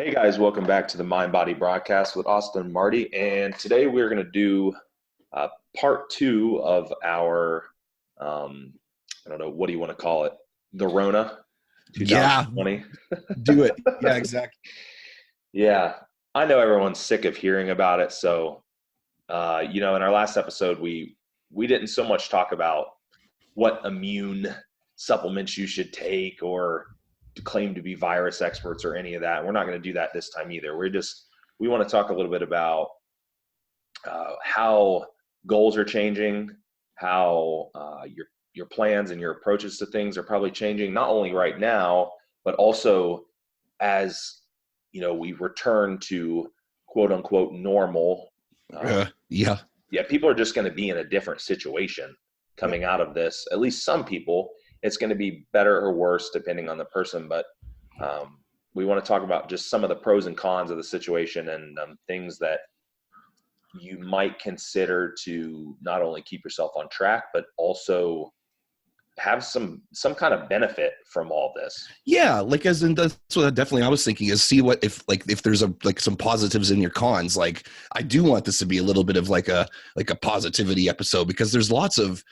Hey guys, welcome back to the Mind Body broadcast with Austin and Marty. And today we're going to do uh, part two of our, I don't know, what do you want to call it? The Rona Yeah, 2020. do it. Yeah, exactly. Yeah, I know everyone's sick of hearing about it. So, in our last episode, we didn't so much talk about what immune supplements you should take or to claim to be virus experts or any of that. We're not going to do that this time either. We want to talk a little bit about how goals are changing, how your plans and your approaches to things are probably changing, not only right now, but also as we return to quote unquote normal. Yeah. Yeah, people are just going to be in a different situation coming out of this. At least some people, it's going to be better or worse depending on the person. But we want to talk about just some of the pros and cons of the situation and things that you might consider to not only keep yourself on track, but also have some kind of benefit from all this. Yeah, like as in that's what definitely I was thinking is see what if there's some positives in your cons. Like I do want this to be a little bit of like a positivity episode because there's lots of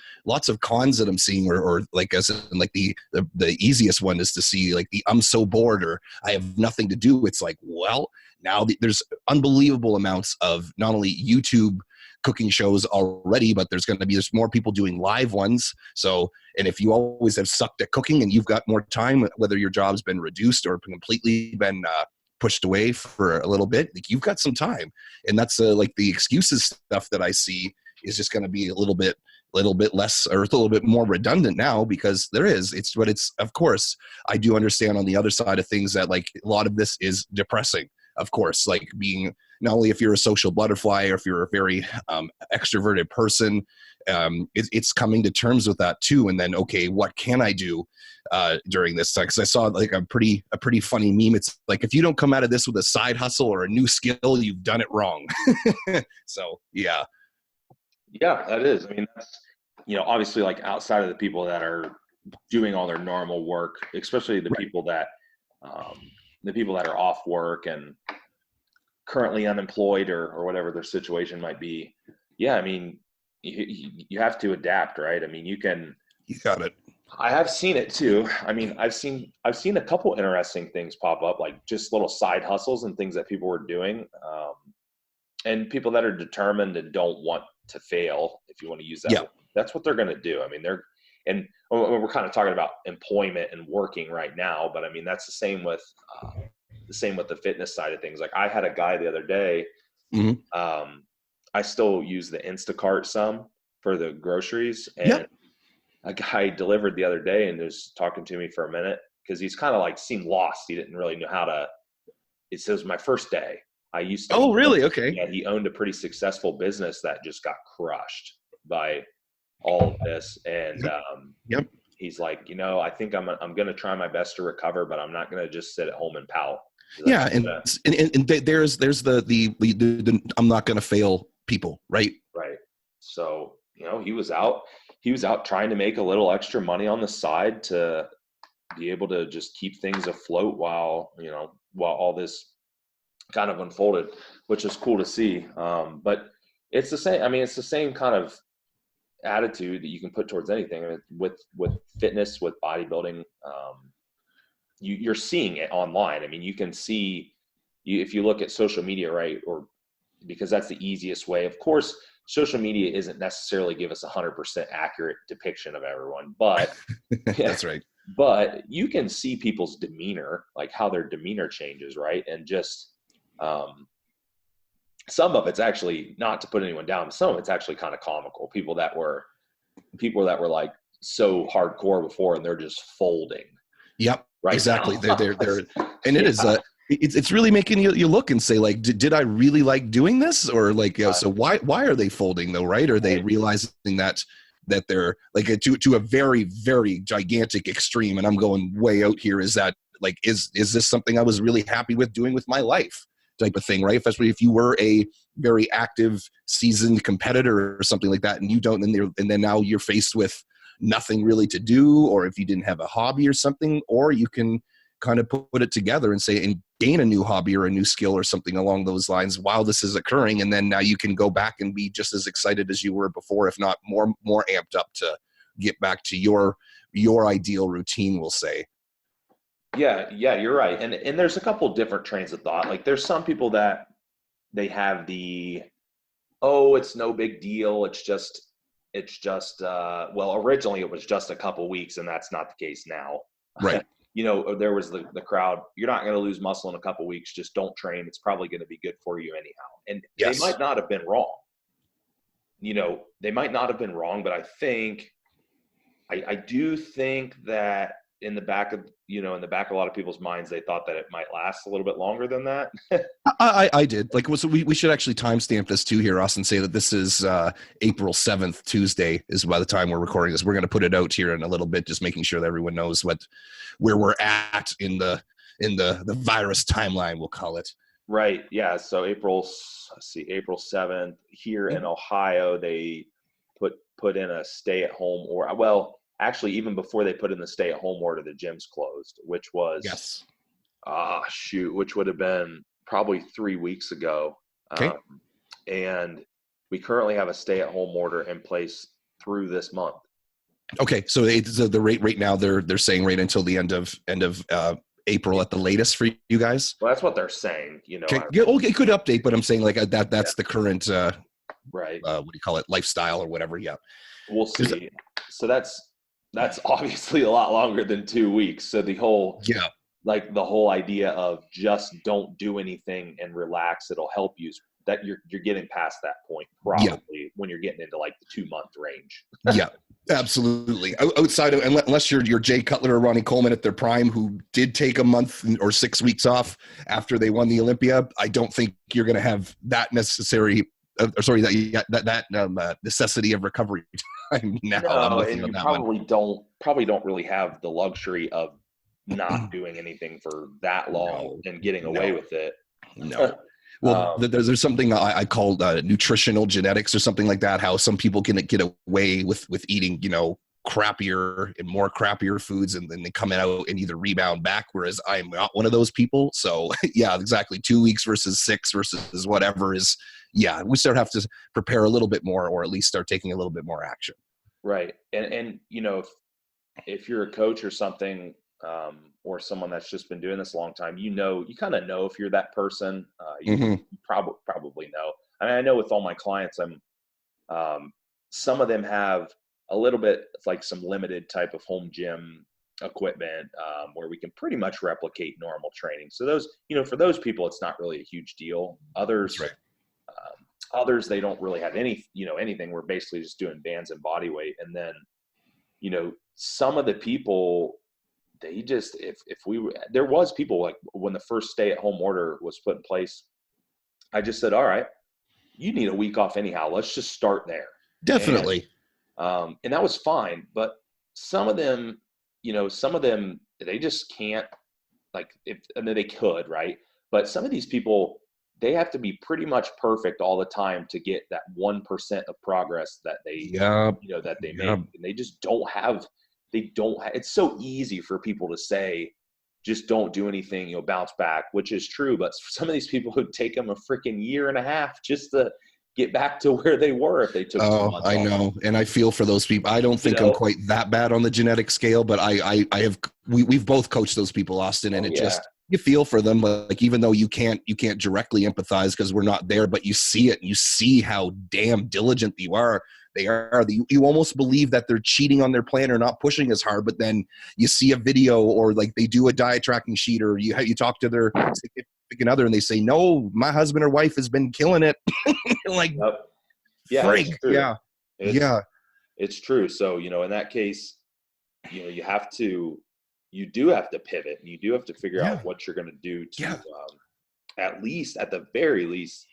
cons that I'm seeing or like as in like the easiest one is to see like the I'm so bored or I have nothing to do. It's like, well, now there's unbelievable amounts of not only YouTube cooking shows already, but there's more people doing live ones. So, and if you always have sucked at cooking and you've got more time, whether your job's been reduced or completely been pushed away for a little bit, like you've got some time. And that's like the excuses stuff that I see is just going to be a little bit less or a little bit more redundant now because it's of course I do understand on the other side of things that like a lot of this is depressing, of course, like being not only if you're a social butterfly or if you're a very extroverted person, it's coming to terms with that too. And then, okay, what can I do during this time? Because I saw like a pretty funny meme. It's like, if you don't come out of this with a side hustle or a new skill, you've done it wrong. So, yeah. Yeah, that is. I mean, that's, obviously like outside of the people that are doing all their normal work, especially the Right. people that are off work and currently unemployed or whatever their situation might be. Yeah, I mean, you have to adapt, right? I mean, You got it. I have seen it too. I mean, I've seen a couple interesting things pop up, like just little side hustles and things that people were doing, and people that are determined and don't want to fail, if you want to use that. Yeah. That's what they're going to do. I mean, and we're kind of talking about employment and working right now, but I mean, that's the same with the fitness side of things. Like I had a guy the other day, Mm-hmm. I still use the Instacart some for the groceries, and Yep. a guy delivered the other day and was talking to me for a minute because he's kind of like seemed lost. He didn't really know how to. It says my first day. I used to. Oh, really? Okay. Yeah, he owned a pretty successful business that just got crushed by all of this, and Yep. he's like, I think I'm going to try my best to recover, but I'm not going to just sit at home and pout. Yeah, and there's the I'm not going to fail people, right? Right. So, he was out trying to make a little extra money on the side to be able to just keep things afloat while all this kind of unfolded, which is cool to see. But it's the same. I mean, it's the same kind of attitude that you can put towards anything. I mean, with fitness, with bodybuilding, you're seeing it online. I mean, you can see if you look at social media, right? Or because that's the easiest way. Of course, social media isn't necessarily give us 100% accurate depiction of everyone, but That's right. But you can see people's demeanor, like how their demeanor changes, right? And just some of it's actually, not to put anyone down, but some of it's actually kind of comical. People that were like so hardcore before, and they're just folding. Yep. Right. Exactly. Now. They're and it is it's really making you look and say like, did I really like doing this, or like, so why are they folding though, right? Are they realizing that they're like to a very, very gigantic extreme, and I'm going way out here, is that like, is this something I was really happy with doing with my life type of thing, right? Especially if you were a very active, seasoned competitor or something like that, and you don't, and then now you're faced with nothing really to do, or if you didn't have a hobby or something, or you can kind of put it together and say, and gain a new hobby or a new skill or something along those lines while this is occurring. And then now you can go back and be just as excited as you were before, if not more amped up to get back to your ideal routine, we'll say. Yeah, you're right. And there's a couple different trains of thought. Like there's some people that they have the, oh, it's no big deal. It's just, well, originally it was just a couple weeks, and that's not the case now. Right. There was the crowd, you're not going to lose muscle in a couple weeks. Just don't train. It's probably going to be good for you anyhow. And yes. They might not have been wrong. They might not have been wrong, but I think, I do think that in the back of a lot of people's minds, they thought that it might last a little bit longer than that. I did. Like, so we should actually timestamp this too here, Ross, and say that this is April 7th, Tuesday, is by the time we're recording this. We're going to put it out here in a little bit, just making sure that everyone knows where we're at in the virus timeline, we'll call it. Right. Yeah. So April 7th here in Ohio, they put in a stay-at-home order. Well, actually, even before they put in the stay-at-home order, the gyms closed, which was which would have been probably 3 weeks ago. Okay. And we currently have a stay-at-home order in place through this month. Okay, so the rate right now they're saying right until the end of April at the latest for you guys. Well, that's what they're saying. Okay, it could update, but I'm saying like that's the current right. What do you call it? Lifestyle or whatever. Yeah, we'll see. So that's obviously a lot longer than 2 weeks. So the whole idea of just don't do anything and relax, it'll help you. That you're getting past that point probably when you're getting into like the 2 month range. Yeah, absolutely. Outside of, unless you're Jay Cutler or Ronnie Coleman at their prime, who did take a month or 6 weeks off after they won the Olympia, I don't think you're going to have that necessity of recovery time now. No, and you probably don't really have the luxury of not doing anything for that long and getting away with it. No. Well, there's something I call nutritional genetics or something like that. How some people can get away with eating, crappier and more crappier foods, and then they come out and either rebound back. Whereas I'm not one of those people. So yeah, exactly. 2 weeks versus 6 versus whatever is. Yeah, we start have to prepare a little bit more, or at least start taking a little bit more action. Right, and if you're a coach or something. Or someone that's just been doing this a long time, you kind of know if you're that person. You probably know. I mean, I know with all my clients, some of them have a little bit like some limited type of home gym equipment where we can pretty much replicate normal training. So those, for those people, it's not really a huge deal. Others, others, they don't really have anything. We're basically just doing bands and body weight. And then, some of the people, they just, there was people like when the first stay-at-home order was put in place, I just said, all right, you need a week off anyhow. Let's just start there. Definitely. And that was fine. But some of them, they just can't, they could, right? But some of these people, they have to be pretty much perfect all the time to get that 1% of progress that they, that they make. And they just don't have. It's so easy for people to say, just don't do anything, you'll bounce back, which is true. But some of these people would take them a freaking year and a half just to get back to where they were if they took 2 months I know. off. And I feel for those people. I don't think I'm quite that bad on the genetic scale, but we've both coached those people, Austin, and just, you feel for them. Like, even though you can't directly empathize because we're not there, but you see it and you see how damn diligent they are. You almost believe that they're cheating on their plan or not pushing as hard, but then you see a video or like they do a diet tracking sheet, or you talk to their significant other and they say, no, my husband or wife has been killing it. Like, freak. It's true. So, in that case, you do have to pivot, and you do have to figure out what you're going to do to at the very least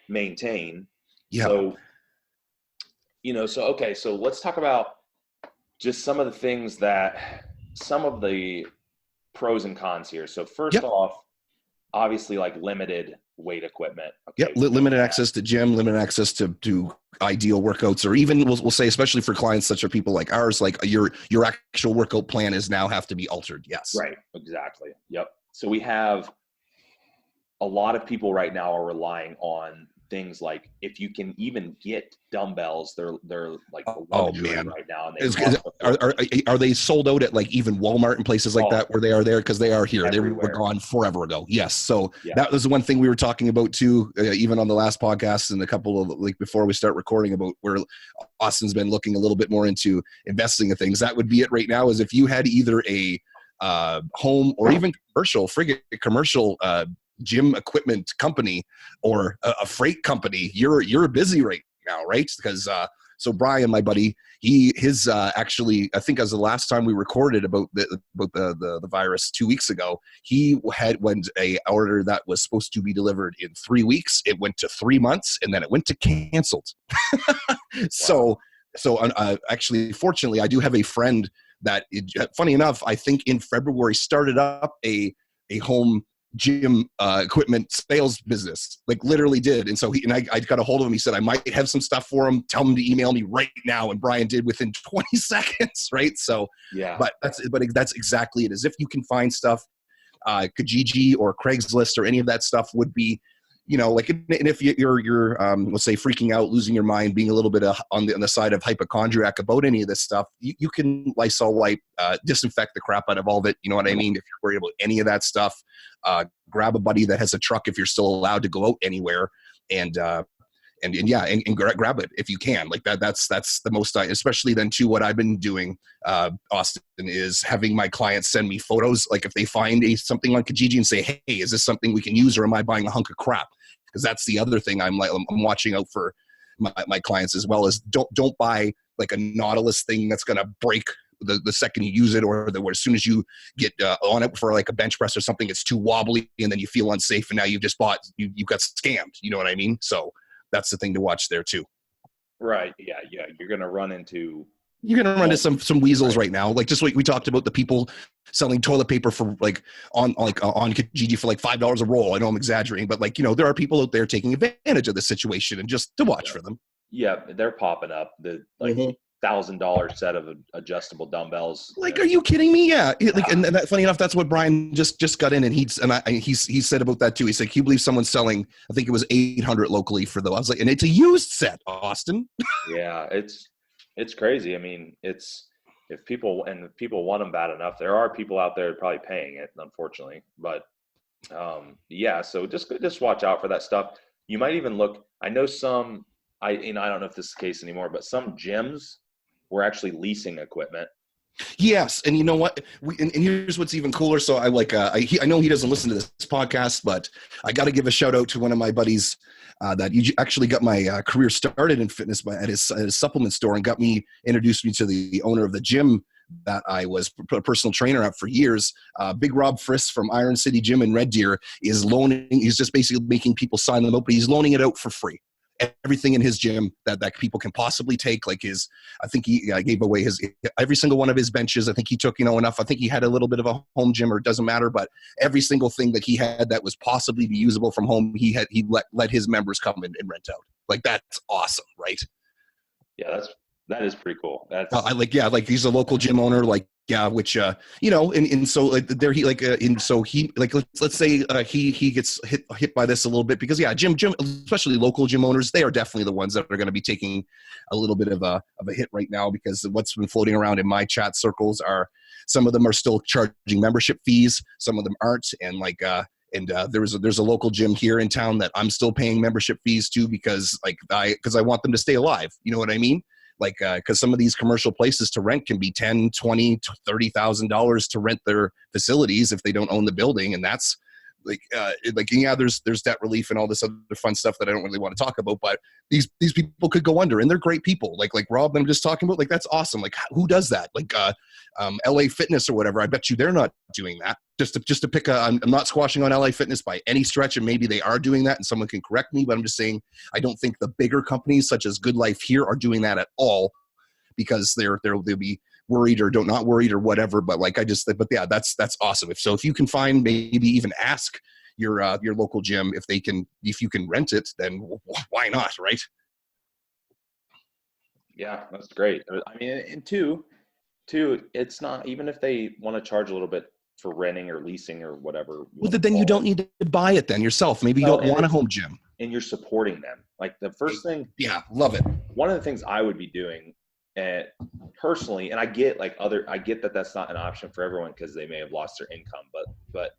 maintain. So, so let's talk about just some of the pros and cons here. So first off, obviously, like limited weight equipment. Okay. Limited access to gym, limited access to ideal workouts, or even we'll say, especially for clients such as people like ours, like your actual workout plan is now have to be altered. Yes. Right. Exactly. Yep. So we have a lot of people right now are relying on things like, if you can even get dumbbells, they're like a Oh luxury man, right now, and they is, cost a fortune. are they sold out at like even Walmart and places like Oh, that where they are there? Because they are here. They were everywhere. gone forever ago. Yes. So Yeah. that was the one thing we were talking about too, even on the last podcast and a couple of like before we start recording, about where Austin's been looking a little bit more into investing in things. That would be it right now. Is if you had either a home or even commercial gym equipment company or a freight company, you're busy right now, right? Because so Brian, my buddy, his actually, I think as the last time we recorded about the virus 2 weeks ago, he went a order that was supposed to be delivered in 3 weeks. It went to 3 months, and then it went to canceled. Wow. So actually, fortunately, I do have a friend that, funny enough, I think in February started up a home gym equipment sales business, like literally did. And so I got a hold of him. He said, I might have some stuff for him. Tell him to email me right now. And Brian did within 20 seconds. Right. So, Yeah. but that's exactly it. As if you can find stuff, Kijiji or Craigslist or any of that stuff would be, like, and if you're let's say freaking out, losing your mind, being a little bit on the side of hypochondriac about any of this stuff, you can Lysol wipe, disinfect the crap out of all of it. You know what I mean? If you're worried about any of that stuff, grab a buddy that has a truck if you're still allowed to go out anywhere, and grab it if you can. Like that's the most, especially then too, what I've been doing, Austin, is having my clients send me photos. Like if they find something on Kijiji and say, hey, is this something we can use, or am I buying a hunk of crap? Because that's the other thing I'm watching out for my clients as well, is don't buy like a Nautilus thing that's going to break the second you use it, or as soon as you get on it for like a bench press or something, it's too wobbly and then you feel unsafe, and now you've just you got scammed. You know what I mean? So that's the thing to watch there too. Right. Yeah. You're going to run into some weasels right now. Like just like we talked about, the people selling toilet paper for on Kijiji for like $5 a roll. I know I'm exaggerating, but there are people out there taking advantage of the situation, and just to watch for them. Yeah, they're popping up. The $1,000 set of adjustable dumbbells. Like, are you kidding me? Yeah. And that, funny enough, that's what Brian just got in, and he said about that too. He said, "Can you believe someone's selling? I think it was 800 locally for the." I was like, and it's a used set, Austin. Yeah, it's crazy. I mean, if people want them bad enough, there are people out there probably paying it, unfortunately. But yeah, so just watch out for that stuff. You might even look. I know some. I don't know if this is the case anymore, but some gyms were actually leasing equipment. Yes, and you know what? And here's what's even cooler. So I know he doesn't listen to this podcast, but I got to give a shout out to one of my buddies that actually got my career started in fitness at his supplement store, and introduced me to the owner of the gym that I was a personal trainer at for years. Big Rob Friss from Iron City Gym in Red Deer is loaning. He's just basically making people sign them up, but he's loaning it out for free. Everything in his gym that people can possibly take, like I think he gave away every single one of his benches. I think he took enough. I think he had a little bit of a home gym, or it doesn't matter, but every single thing that he had that was possibly be usable from home, he let his members come in and rent out. Like, that's awesome, right? Yeah, that is pretty cool. That's he's a local gym owner, which and so there he let's say he gets hit by this a little bit, because gym especially local gym owners, they are definitely the ones that are going to be taking a little bit of a hit right now, because what's been floating around in my chat circles are some of them are still charging membership fees, some of them aren't, and there's a local gym here in town that I'm still paying membership fees to, because I want them to stay alive. You know what I mean? Because some of these commercial places to rent can be $10,000, $20,000, $30,000 to rent their facilities if they don't own the building, and that's there's debt relief and all this other fun stuff that I don't really want to talk about. But these people could go under, and they're great people. Like Rob, I'm just talking about. That's awesome. Who does that? LA Fitness or whatever. I bet you they're not doing that. Just to pick I'm not squashing on LA Fitness by any stretch, and maybe they are doing that, and someone can correct me. But I'm just saying, I don't think the bigger companies such as Good Life here are doing that at all, because they'll be worried or not worried or whatever. But yeah, that's awesome. If you can find, maybe even ask your local gym if you can rent it, then why not, right? Yeah, that's great. I mean, and two, it's not, even if they want to charge a little bit, for renting or leasing or whatever. Well, then you don't need to buy it then yourself. Maybe you don't want a home gym. And you're supporting them. Like the first thing. Yeah, love it. One of the things I would be doing personally, and I get that that's not an option for everyone because they may have lost their income, but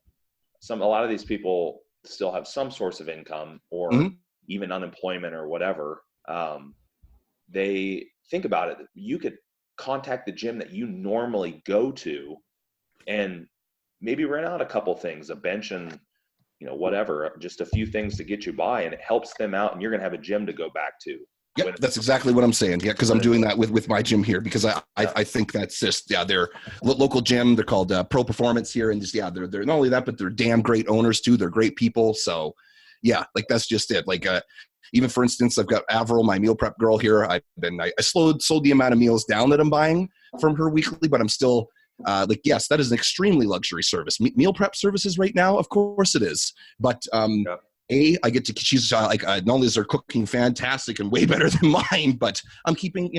a lot of these people still have some source of income or even unemployment or whatever. They think about it. You could contact the gym that you normally go to and maybe rent out a couple things, a bench and, whatever, just a few things to get you by, and it helps them out, and you're going to have a gym to go back to. Yep, that's exactly what I'm saying. Yeah, because I'm doing that with my gym here because I think that's just, they're local gym. They're called Pro Performance here, and just they're not only that, but they're damn great owners too. They're great people. So yeah, like that's just it. Like even for instance, I've got Avril, my meal prep girl here. I sold the amount of meals down that I'm buying from her weekly, but I'm still yes, that is an extremely luxury service. Meal prep services right now, of course it is. But I get to, she's not only is her cooking fantastic and way better than mine, but I'm keeping,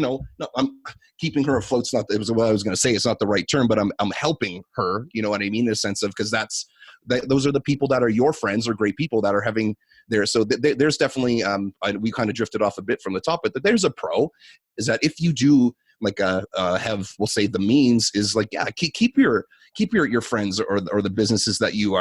I'm keeping her afloat. It's not, it was what I was going to say. It's not the right term, but I'm helping her, you know what I mean? In a sense of, because those are the people that are your friends or great people that are having there. So there's definitely, we kind of drifted off a bit from the top, but there's a pro is that if you do have, we'll say the means is keep your friends or the businesses that you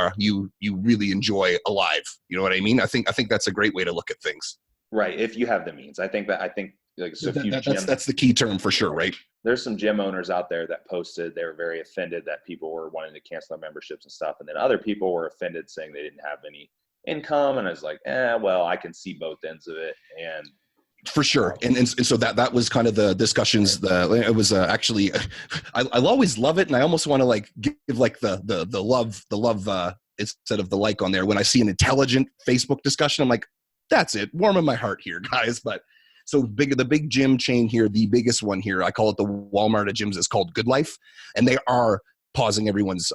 really enjoy alive. You know what I mean? I think that's a great way to look at things. Right. If you have the means, I think that's the key term for sure. Right. There's some gym owners out there that posted, they were very offended that people were wanting to cancel their memberships and stuff. And then other people were offended saying they didn't have any income. And I was like, well, I can see both ends of it. And for sure. And so that was kind of the discussions. It was actually, I'll always love it. And I almost want to give the love instead of the like on there. When I see an intelligent Facebook discussion, I'm like, that's it. Warming my heart here, guys. But so the big gym chain here, the biggest one here, I call it the Walmart of gyms. It's called Good Life. And they are pausing everyone's,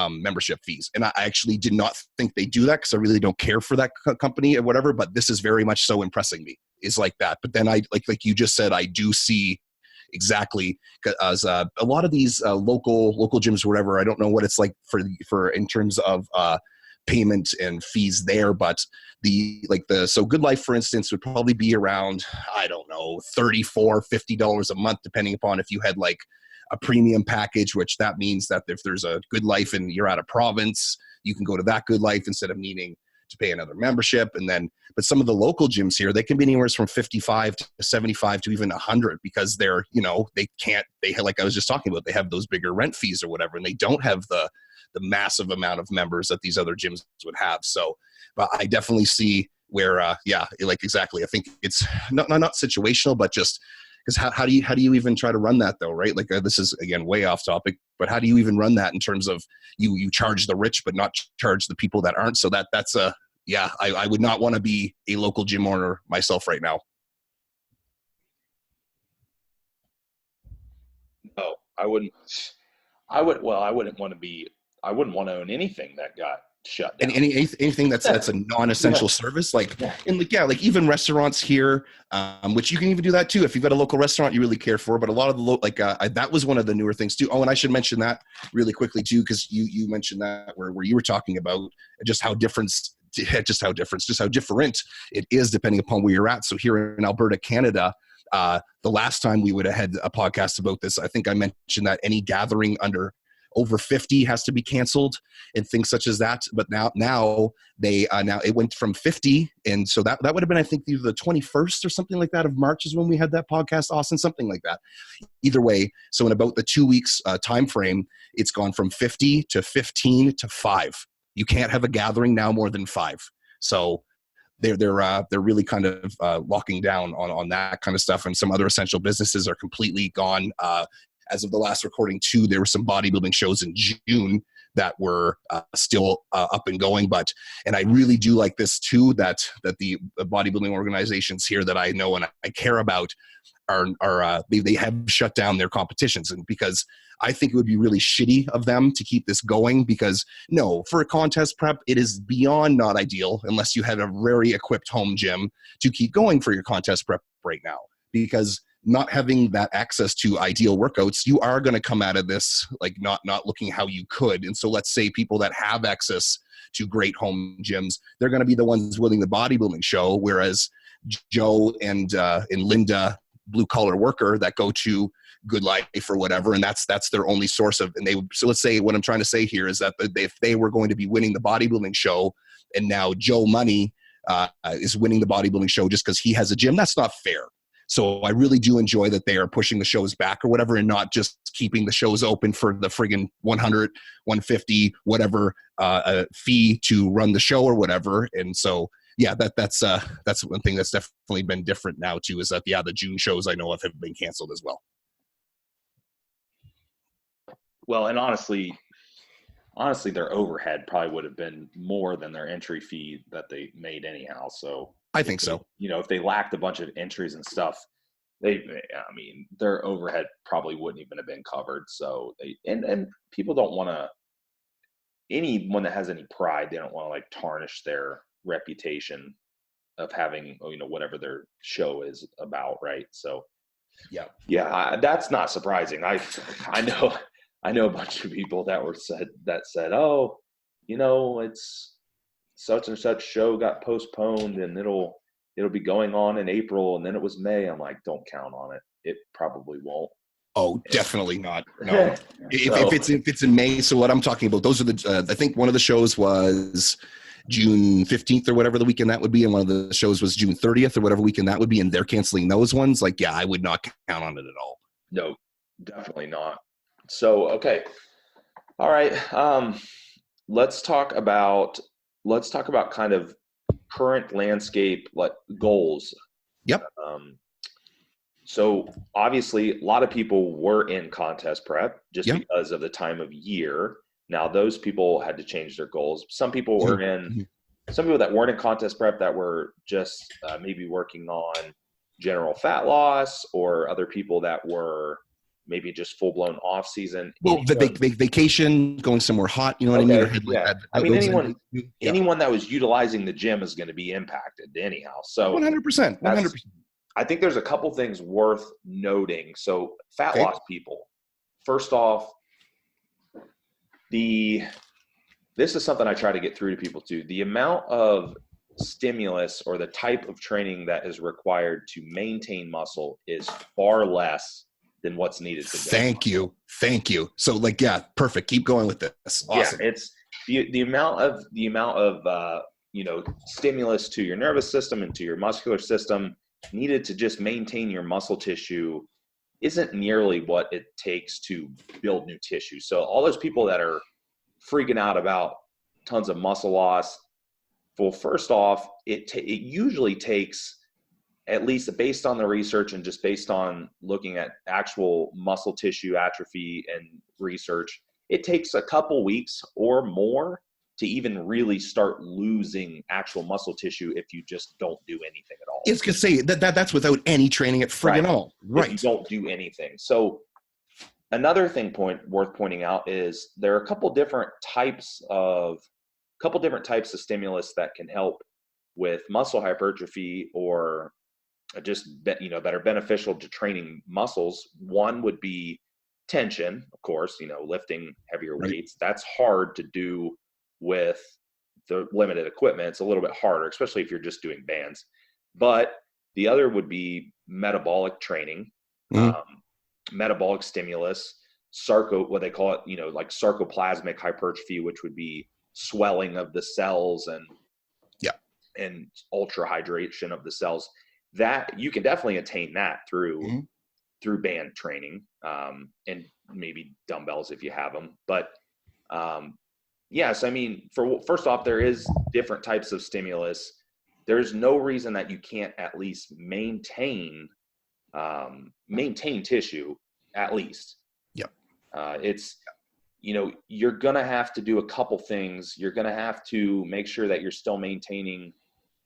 membership fees. And I actually did not think they do that because I really don't care for that company or whatever, but this is very much so impressing me is like that. But then I, like you just said, I do see exactly as a lot of these local gyms or whatever, I don't know what it's like for in terms of payment and fees there, but so Good Life, for instance, would probably be around, I don't know, $34-$50 a month, depending upon if you had a premium package, which that means that if there's a Good Life and you're out of province, you can go to that Good Life instead of needing to pay another membership. And then, but some of the local gyms here, they can be anywhere from 55 to 75 to even 100 because they're, like I was just talking about, they have those bigger rent fees or whatever, and they don't have the massive amount of members that these other gyms would have. So, but I definitely see where, exactly. I think it's not situational, but just, because how do you even try to run that though, right? This is again way off topic, but how do you even run that in terms of you charge the rich but not charge the people that aren't? So that's I would not want to be a local gym owner myself right now. No, I wouldn't. I wouldn't want to own anything that got shut down. And anything that's a non-essential service, even restaurants here, which you can even do that too if you've got a local restaurant you really care for. But a lot of the that was one of the newer things too. Oh, and I should mention that really quickly too, because you mentioned that where you were talking about just how different it is depending upon where you're at. So here in Alberta, Canada, the last time we would have had a podcast about this, I think I mentioned that any gathering over 50 has to be canceled and things such as that. But now it went from 50. And so that would have been, I think, either the 21st or something like that of March is when we had that podcast, Austin, something like that. Either way. So in about the 2 weeks time frame, it's gone from 50 to 15 to 5. You can't have a gathering now more than 5. So they're really kind of locking down on that kind of stuff. And some other essential businesses are completely gone. As of the last recording too, there were some bodybuilding shows in June that were still up and going. And I really do like this too, that the bodybuilding organizations here that I know and I care about they have shut down their competitions. And because I think it would be really shitty of them to keep this going, because for a contest prep, it is beyond not ideal unless you had a very equipped home gym to keep going for your contest prep right now, because not having that access to ideal workouts, you are going to come out of this like not looking how you could. And so let's say people that have access to great home gyms, they're going to be the ones winning the bodybuilding show, whereas Joe and Linda, blue collar worker, that go to Good Life or whatever, and that's their only source of. And so let's say what I'm trying to say here is that if they were going to be winning the bodybuilding show, and now Joe Money is winning the bodybuilding show just because he has a gym, that's not fair. So I really do enjoy that they are pushing the shows back or whatever, and not just keeping the shows open for the friggin' 100, 150, whatever fee to run the show or whatever. And so, yeah, that's one thing that's definitely been different now too, is that, the June shows I know of have been canceled as well. Well, and honestly, their overhead probably would have been more than their entry fee that they made anyhow. So I think so. If they lacked a bunch of entries and stuff, their overhead probably wouldn't even have been covered. So and people don't want to, anyone that has any pride, they don't want to like tarnish their reputation of having, whatever their show is about. Right. So yeah, that's not surprising. I know a bunch of people that said, oh, it's such and such show got postponed and it'll be going on in April, and then it was May. I'm like, don't count on it. It probably won't. Oh, definitely not. No. if it's in May. So what I'm talking about, those are I think one of the shows was June 15th or whatever the weekend that would be, and one of the shows was June 30th or whatever weekend that would be, and they're canceling those ones. Like, yeah, I would not count on it at all. No, definitely not. So, okay. All right. Let's talk about kind of current landscape, like goals. Yep. So obviously a lot of people were in contest prep just because of the time of year. Now those people had to change their goals. Some people were some people that weren't in contest prep that were just maybe working on general fat loss, or other people that were maybe just full-blown off season. Well, vacation, going somewhere hot, you know what I mean? Or yeah. Anyone that was utilizing the gym is going to be impacted anyhow. So 100%. I think there's a couple things worth noting. So fat loss people, first off, this is something I try to get through to people too. The amount of stimulus or the type of training that is required to maintain muscle is far less than what's needed to Thank you. So perfect. Keep going with this. Awesome. Yeah, it's the amount of stimulus to your nervous system and to your muscular system needed to just maintain your muscle tissue isn't nearly what it takes to build new tissue. So all those people that are freaking out about tons of muscle loss, well, first off, it usually takes, at least based on the research and just based on looking at actual muscle tissue atrophy and research, it takes a couple weeks or more to even really start losing actual muscle tissue if you just don't do anything at all. It's going to say that's without any training at friggin' all. Right. If you don't do anything. So another thing worth pointing out is there are a couple different types of stimulus that can help with muscle hypertrophy, or just that are beneficial to training muscles. One would be tension, of course, lifting heavier weights. That's hard to do with the limited equipment. It's a little bit harder, especially if you're just doing bands. But the other would be metabolic training, metabolic stimulus, what they call it, like sarcoplasmic hypertrophy, which would be swelling of the cells and ultra hydration of the cells. That you can definitely attain that through band training, and maybe dumbbells if you have them. But yes, I mean, first off, there is different types of stimulus. There's no reason that you can't at least maintain tissue, at least. Yep. It's, you're going to have to do a couple things. You're going to have to make sure that you're still maintaining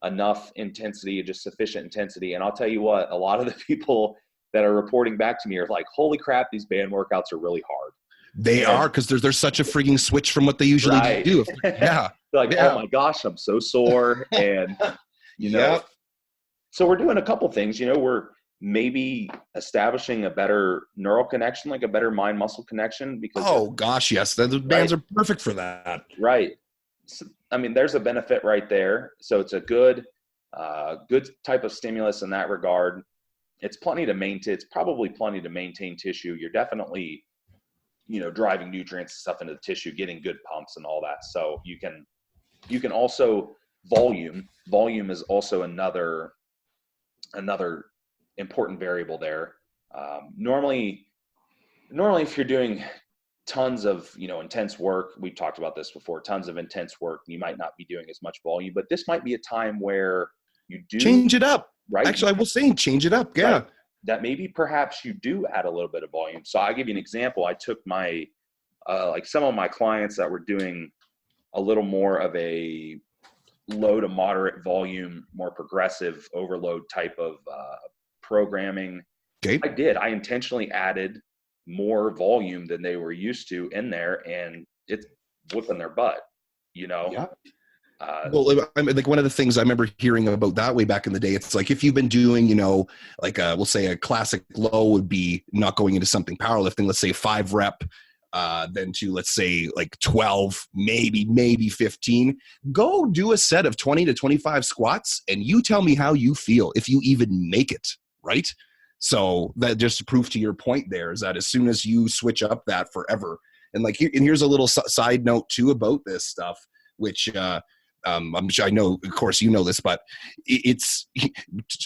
enough intensity, just sufficient intensity. And I'll tell you what, a lot of the people that are reporting back to me are like, holy crap, these band workouts are really hard. They are, because there's such a freaking switch from what they usually do. Yeah. Oh my gosh, I'm so sore. And, so we're doing a couple things, we're maybe establishing a better neural connection, like a better mind muscle connection, because Oh gosh, yes, the bands right, are perfect for that. right. So, I mean, there's a benefit right there. So it's a good, good type of stimulus in that regard. It's plenty to maintain. It's probably plenty to maintain tissue. You're definitely, driving nutrients and stuff into the tissue, getting good pumps and all that. So you can also volume. Volume is also another important variable there. Normally, if you're doing tons of intense work, we've talked about this before, tons of intense work, you might not be doing as much volume, but this might be a time where you do, Change it up. right? Actually, I will say change it up. Right. Yeah. That maybe perhaps you do add a little bit of volume. So I'll give you an example. I took my like some of my clients that were doing a little more of a low to moderate volume, more progressive overload type of programming. Okay. I intentionally added more volume than they were used to in there, and it's whipping their butt, Yeah. Uh, Well, I mean, like one of the things I remember hearing about that way back in the day, it's like if you've been doing, like we'll say a classic low would be not going into something powerlifting, let's say 5 rep, then to let's say like 12, maybe 15. Go do a set of 20 to 25 squats, and you tell me how you feel if you even make it, right? So that just to prove to your point there is that as soon as you switch up that forever, and like and here's a little side note too about this stuff, which I'm sure I know, of course, you know this, but it's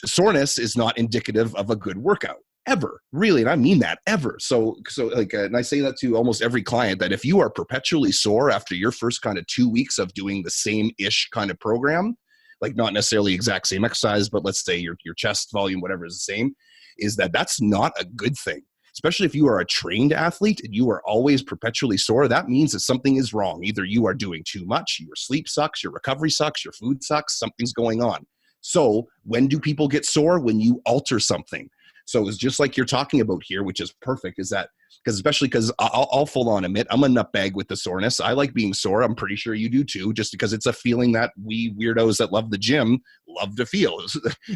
soreness is not indicative of a good workout ever, really. And I mean that ever. So like, and I say that to almost every client that if you are perpetually sore after your first kind of 2 weeks of doing the same ish kind of program, like not necessarily exact same exercise, but let's say your chest volume, whatever is the same, is that's not a good thing. Especially if you are a trained athlete and you are always perpetually sore, that means that something is wrong. Either you are doing too much, your sleep sucks, your recovery sucks, your food sucks, something's going on. So when do people get sore? When you alter something. So it's just like you're talking about here, which is perfect, is that because I'll full on admit I'm a nutbag with the soreness. I like being sore. I'm pretty sure you do too, just because it's a feeling that we weirdos that love the gym love to feel.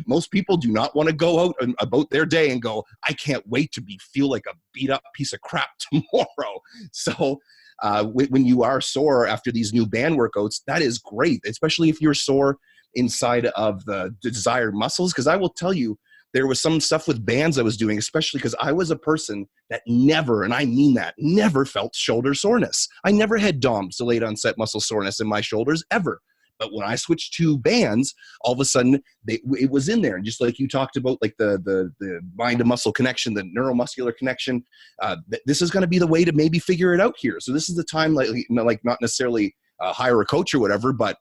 Most people do not want to go out and about their day and go, I can't wait to feel like a beat up piece of crap tomorrow. So when you are sore after these new band workouts, that is great, especially if you're sore inside of the desired muscles. Because I will tell you, there was some stuff with bands I was doing, especially because I was a person that never, and I mean that, never felt shoulder soreness. I never had DOMS, delayed onset muscle soreness in my shoulders ever. But when I switched to bands, all of a sudden it was in there. And just like you talked about, like the mind to muscle connection, the neuromuscular connection, this is going to be the way to maybe figure it out here. So this is the time, like not necessarily hire a coach or whatever, but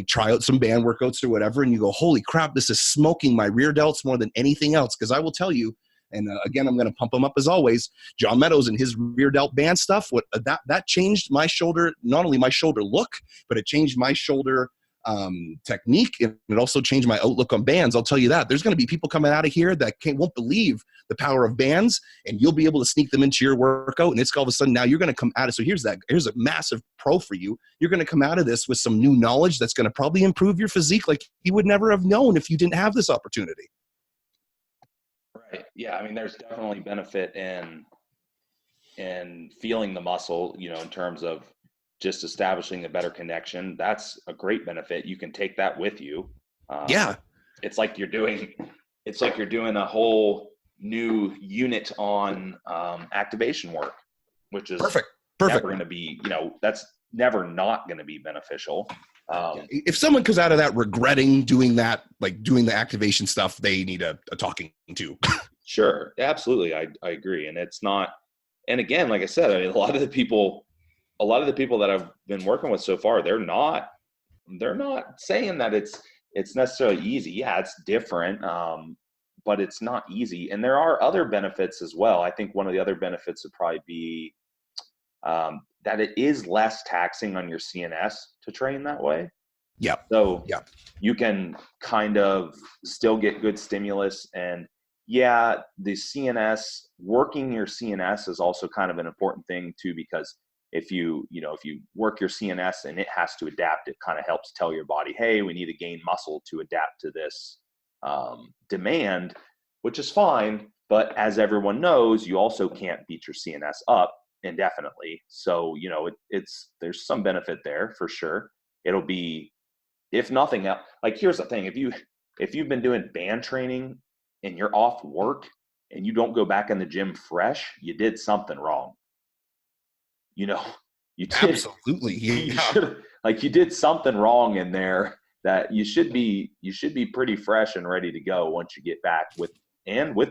try out some band workouts or whatever, and you go, holy crap, this is smoking my rear delts more than anything else. Because I will tell you, and again, I'm going to pump him up as always, John Meadows and his rear delt band stuff, that changed my shoulder, not only my shoulder look, but it changed my shoulder technique, and it also changed my outlook on bands. I'll tell you that. There's going to be people coming out of here that won't believe the power of bands, and you'll be able to sneak them into your workout, and it's all of a sudden now you're going to come out of it. So here's a massive pro for you. You're going to come out of this with some new knowledge that's going to probably improve your physique like you would never have known if you didn't have this opportunity. Right. Yeah. I mean, there's definitely benefit in feeling the muscle, in terms of just establishing a better connection. That's a great benefit. You can take that with you. Yeah. It's like you're doing a whole new unit on activation work, which is perfect. Never going to be, that's never not going to be beneficial. If someone comes out of that regretting doing that, like doing the activation stuff, they need a talking to. Sure. Absolutely. I agree. And it's not, and again, like I said, I mean, a lot of the people that I've been working with so far, they're not saying that it's necessarily easy. Yeah, it's different. But it's not easy. And there are other benefits as well. I think one of the other benefits would probably be that it is less taxing on your CNS to train that way. Yeah. So you can kind of still get good stimulus, and the CNS, working your CNS is also kind of an important thing too, because if you work your CNS and it has to adapt, it kind of helps tell your body, hey, we need to gain muscle to adapt to this demand. which is fine. But as everyone knows, you also can't beat your CNS up indefinitely. So, there's some benefit there for sure. It'll be, if nothing else, like here's the thing, if you've been doing band training and you're off work and you don't go back in the gym fresh, you did something wrong. You did. Absolutely. You Yeah. should, like, you did something wrong in there, that you should be pretty fresh and ready to go once you get back with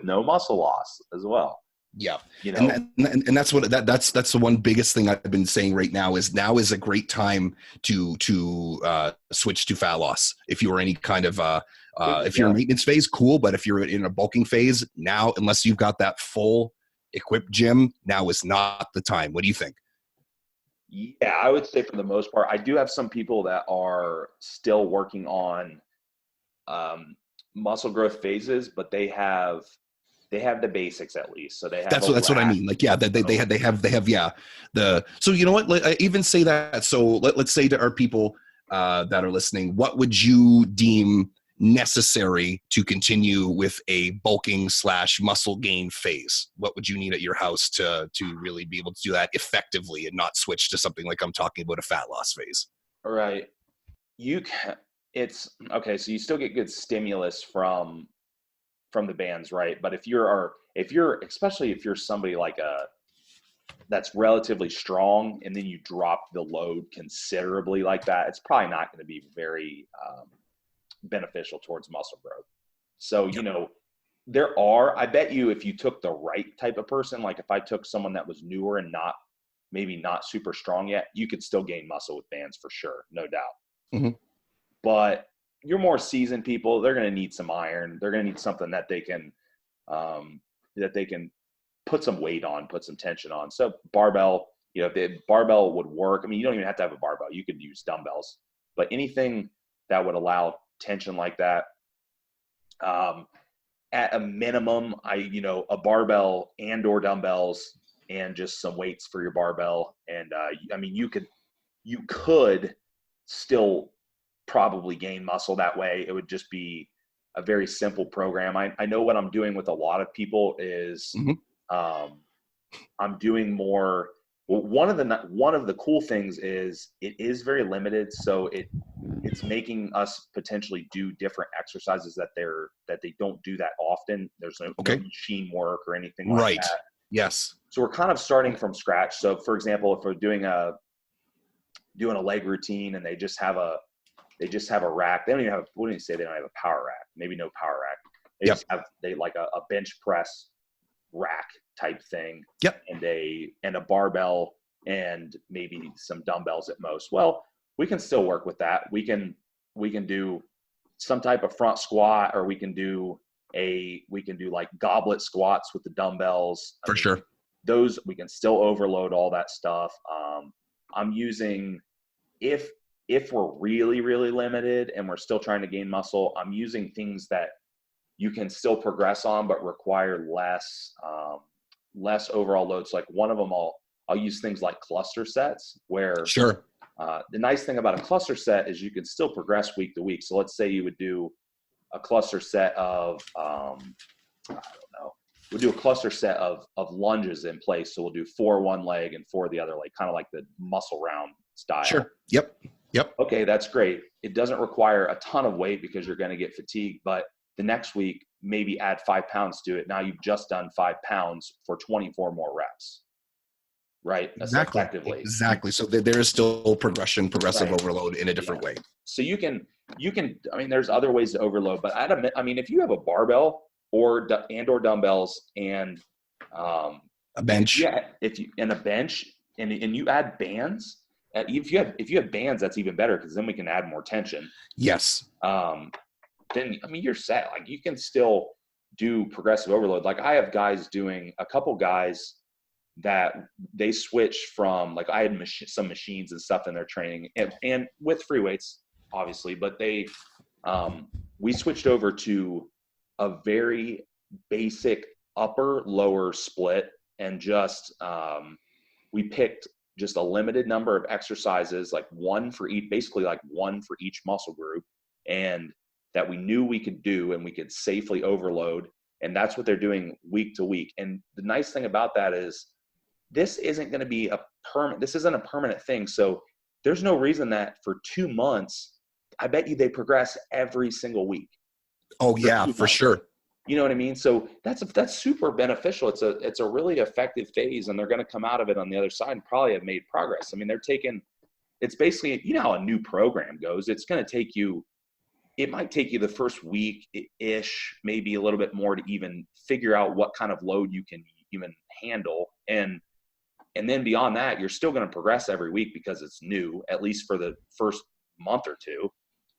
no muscle loss as well. Yeah. And that's what that's the one biggest thing I've been saying right now is a great time to switch to fat loss. If you were any kind of if you're in maintenance phase, cool. But if you're in a bulking phase now, unless you've got that full equipped gym, now is not the time. What do you think? Yeah, I would say for the most part, I do have some people that are still working on muscle growth phases, but they have the basics at least. So they have that's what I mean. Like, yeah, they have yeah. So you know what? I even say that. So let's say to our people that are listening, what would you deem necessary to continue with a bulking / muscle gain phase? What would you need at your house to really be able to do that effectively and not switch to something like I'm talking about, a fat loss phase? All right. It's okay. So you still get good stimulus from the bands, right? But if you're especially if you're somebody like that's relatively strong, and then you drop the load considerably like that, it's probably not going to be very beneficial towards muscle growth. So, I bet you if you took the right type of person, like if I took someone that was newer and maybe not super strong yet, you could still gain muscle with bands for sure, no doubt. Mm-hmm. But your more seasoned people, they're going to need some iron. They're going to need something that they can put some weight on, put some tension on. So barbell, if the barbell would work. I mean, you don't even have to have a barbell. You could use dumbbells, but anything that would allow tension like that, at a minimum, a barbell and or dumbbells and just some weights for your barbell. And I mean, you could still probably gain muscle that way. It would just be a very simple program. I know what I'm doing with a lot of people is I'm doing more. Well, one of the cool things is it is very limited, so it's making us potentially do different exercises that they don't do that often. There's no machine work or anything like that. Yes. So we're kind of starting from scratch. So for example, if we're doing a leg routine and they just have a rack, they don't even say they don't have a power rack, maybe no power rack. They just have like a bench press rack type thing. Yep. And a barbell and maybe some dumbbells at most. Well, we can still work with that. We can do some type of front squat, or we can do like goblet squats with the dumbbells. For sure. Those, we can still overload all that stuff. I'm using, if we're really, really limited and we're still trying to gain muscle, I'm using things that you can still progress on, but require less overall loads. Like one of them, I'll use things like cluster sets, where sure. The nice thing about a cluster set is you can still progress week to week. So let's say you would do a cluster set of, we'll do a cluster set of lunges in place. So we'll do 4 one leg and 4 the other leg, kind of like the muscle round style. Sure. Yep. Okay, that's great. It doesn't require a ton of weight because you're going to get fatigued, but the next week, maybe add 5 pounds to it. Now you've just done 5 pounds for 24 more reps. Right. Exactly. So there is still progressive overload in a different way. So you can, I mean, there's other ways to overload, but if you have a barbell or dumbbells and a bench, and a bench and you add bands, if you have bands, that's even better, because then we can add more tension. Yes. Then, you're set. Like, you can still do progressive overload. Like, I have a couple guys that they switch from, like, I had some machines and stuff in their training and with free weights, obviously, but we switched over to a very basic upper lower split, and just, we picked just a limited number of exercises, like one for each muscle group, and that we knew we could do and we could safely overload. And that's what they're doing week to week. And the nice thing about that is this isn't going to be this isn't a permanent thing. So there's no reason that for 2 months, I bet you they progress every single week. Oh yeah, for sure. You know what I mean? So that's super beneficial. It's a really effective phase, and they're going to come out of it on the other side and probably have made progress. I mean, it's basically, you know how a new program goes. It's going to take you, it might take you the first week-ish, maybe a little bit more to even figure out what kind of load you can even handle. And then beyond that, you're still going to progress every week because it's new, at least for the first month or two.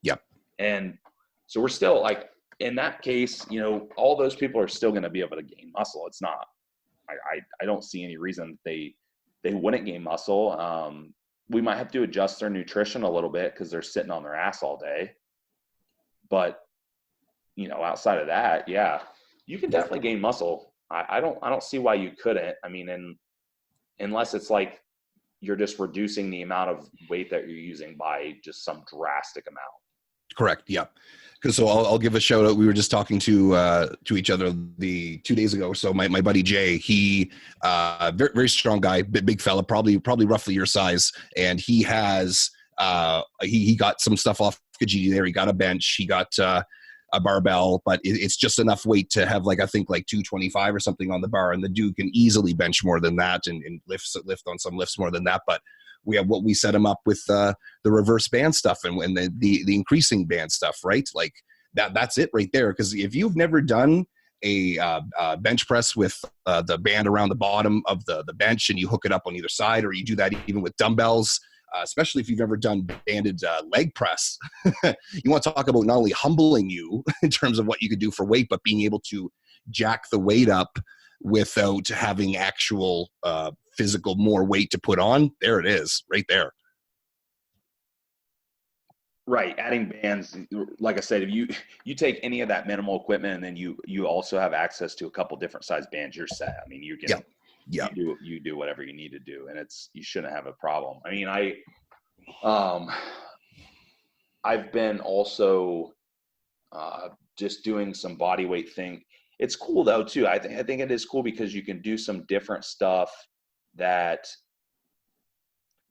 Yep. And so we're still like, in that case, you know, all those people are still going to be able to gain muscle. It's not, I don't see any reason they wouldn't gain muscle. We might have to adjust their nutrition a little bit because they're sitting on their ass all day. But, you know, outside of that, yeah, you can definitely gain muscle. I don't see why you couldn't. I mean, unless it's like you're just reducing the amount of weight that you're using by just some drastic amount. Correct. Yeah. Because so I'll give a shout out. We were just talking to each other 2 days ago. So my buddy Jay, he very, very strong guy, big fella, probably roughly your size, and he has he got some stuff off Kijiji there. He got a bench, he got a barbell, but it's just enough weight to have I think 225 or something on the bar, and the dude can easily bench more than that and lift on some lifts more than that. But we set him up with the reverse band stuff and the increasing band stuff, right? Like that's it right there. Because if you've never done a bench press with the band around the bottom of the bench and you hook it up on either side, or you do that even with dumbbells, especially if you've never done banded leg press, you want to talk about not only humbling you in terms of what you could do for weight, but being able to jack the weight up without having actual physical more weight to put on. There it is, right there. Right. Adding bands, like I said, if you take any of that minimal equipment and then you also have access to a couple different size bands, you're set. I mean, you can you do whatever you need to do, and you shouldn't have a problem. I mean, I've been also just doing some body weight thing. It's cool though too. I think it is cool because you can do some different stuff that,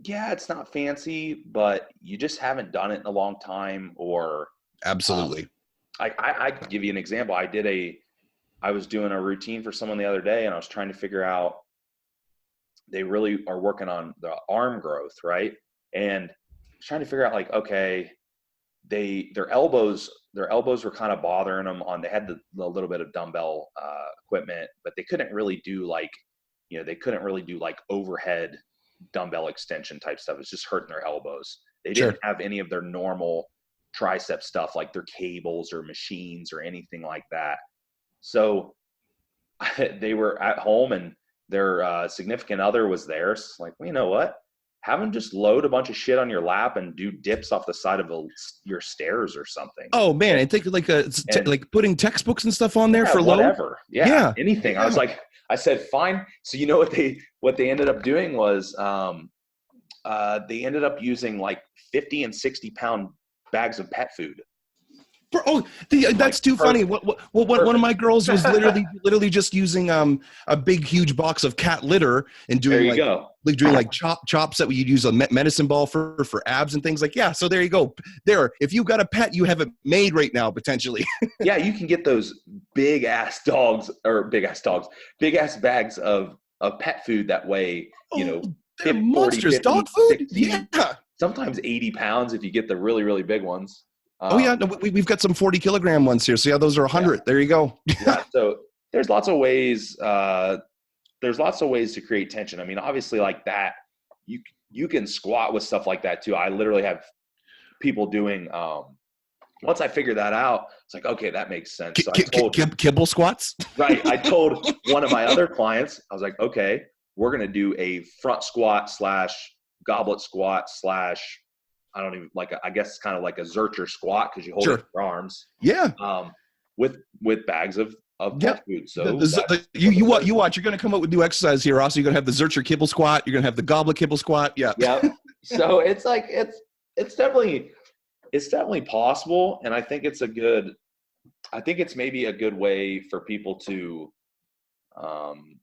yeah, it's not fancy, but you just haven't done it in a long time. Or absolutely. I could give you an example. I was doing a routine for someone the other day, and I was trying to figure out, they really are working on the arm growth, right? And trying to figure out okay, their elbows were kind of bothering them they had the little bit of dumbbell equipment, but they couldn't really do overhead dumbbell extension type stuff. It's just hurting their elbows. They didn't have any of their normal tricep stuff, like their cables or machines or anything like that. So they were at home and their significant other was there. So like, well, you know what? Have them just load a bunch of shit on your lap and do dips off the side of your stairs or something. Oh man, I think like putting textbooks and stuff on there for whatever. load. Yeah, anything. Yeah. I said fine. So you know what they ended up doing was they ended up using 50 and 60 pound bags of pet food. That's too funny. One of my girls was literally just using a big huge box of cat litter and doing doing chops that you'd use a medicine ball for abs and things So there you go. There, if you got a pet, you have it made right now potentially. Yeah, you can get those big ass bags of pet food that weigh 50, monsters, 50, dog food. 60, yeah, sometimes 80 pounds if you get the really really big ones. We've got some 40 kilogram ones here. So yeah, those are 100. Yeah. There you go. Yeah, so there's lots of ways. There's lots of ways to create tension. I mean, obviously, like that, you can squat with stuff like that too. I literally have people doing. Once I figured that out, it's like, okay, that makes sense. So I told kibble squats. Right. I told one of my other clients, I was like, okay, we're gonna do a front squat / goblet squat / I don't even I guess it's kind of like a Zercher squat because you hold it with your arms. Yeah. With bags of pet food. So you watch. You're going to come up with new exercise here. Also, you're going to have the Zercher kibble squat. You're going to have the goblet kibble squat. Yeah. Yeah. So it's definitely possible, and I think it's a good I think it's maybe a good way for people to um,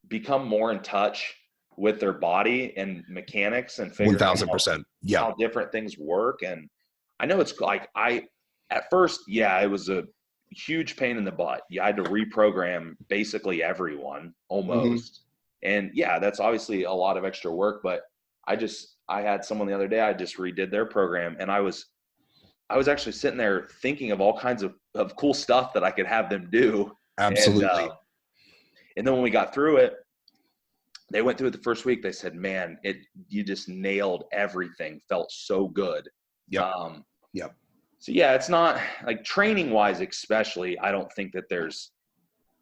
become more in touch with their body and mechanics and figuring out 1000%. Yeah. how different things work. And I know it's like at first, yeah, it was a huge pain in the butt. You had to reprogram basically everyone Hmm. almost. And yeah, that's obviously a lot of extra work, but I had someone the other day, I just redid their program, and I was actually sitting there thinking of all kinds of cool stuff that I could have them do. And, Absolutely. and then when we got through it, they went through it the first week. They said, man, you just nailed everything. Felt so good. Yep. Um, Yep. so yeah, it's not like training wise, especially, I don't think that there's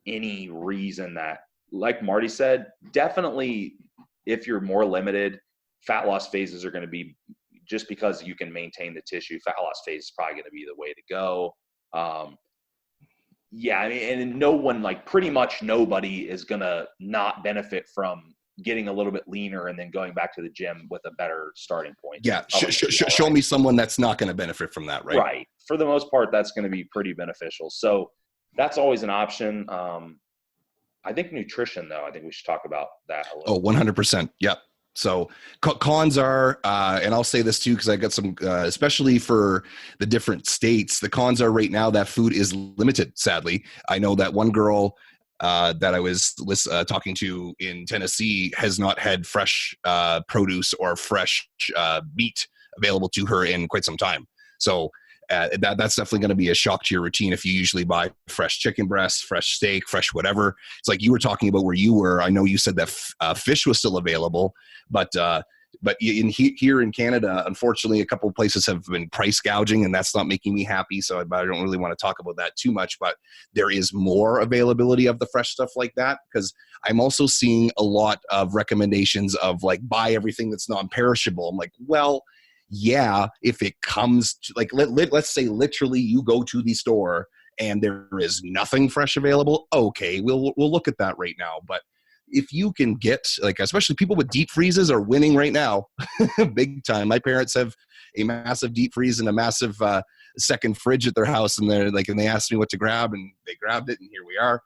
any reason that, like Marty said, definitely if you're more limited, fat loss phases are going to be, just because you can maintain the tissue, fat loss phase is probably going to be the way to go. Yeah, I mean, and no one, like pretty much nobody is going to not benefit from getting a little bit leaner and then going back to the gym with a better starting point. Yeah. Probably gonna be all Show right. me someone that's not going to benefit from that, right? Right. For the most part, that's going to be pretty beneficial. So that's always an option. I think nutrition, though, I think we should talk about that a Oh, little. 100%. Yep. So cons are, and I'll say this too, because I got some, especially for the different states, the cons are right now that food is limited, sadly. I know that one girl that I was talking to in Tennessee has not had fresh produce or fresh meat available to her in quite some time. So that's definitely going to be a shock to your routine if you usually buy fresh chicken breasts, fresh steak, fresh whatever. It's like you were talking about where you were. I know you said that fish was still available, but here in Canada, unfortunately, a couple of places have been price gouging, and that's not making me happy. So I don't really want to talk about that too much. But there is more availability of the fresh stuff like that, because I'm also seeing a lot of recommendations of like buy everything that's non-perishable. I'm like, well, yeah, if it comes to like let's say literally you go to the store and there is nothing fresh available, okay, we'll look at that right now. But if you can get, like, especially people with deep freezes are winning right now big time. My parents have a massive deep freeze and a massive second fridge at their house, and they're like, and they asked me what to grab, and they grabbed it, and here we are.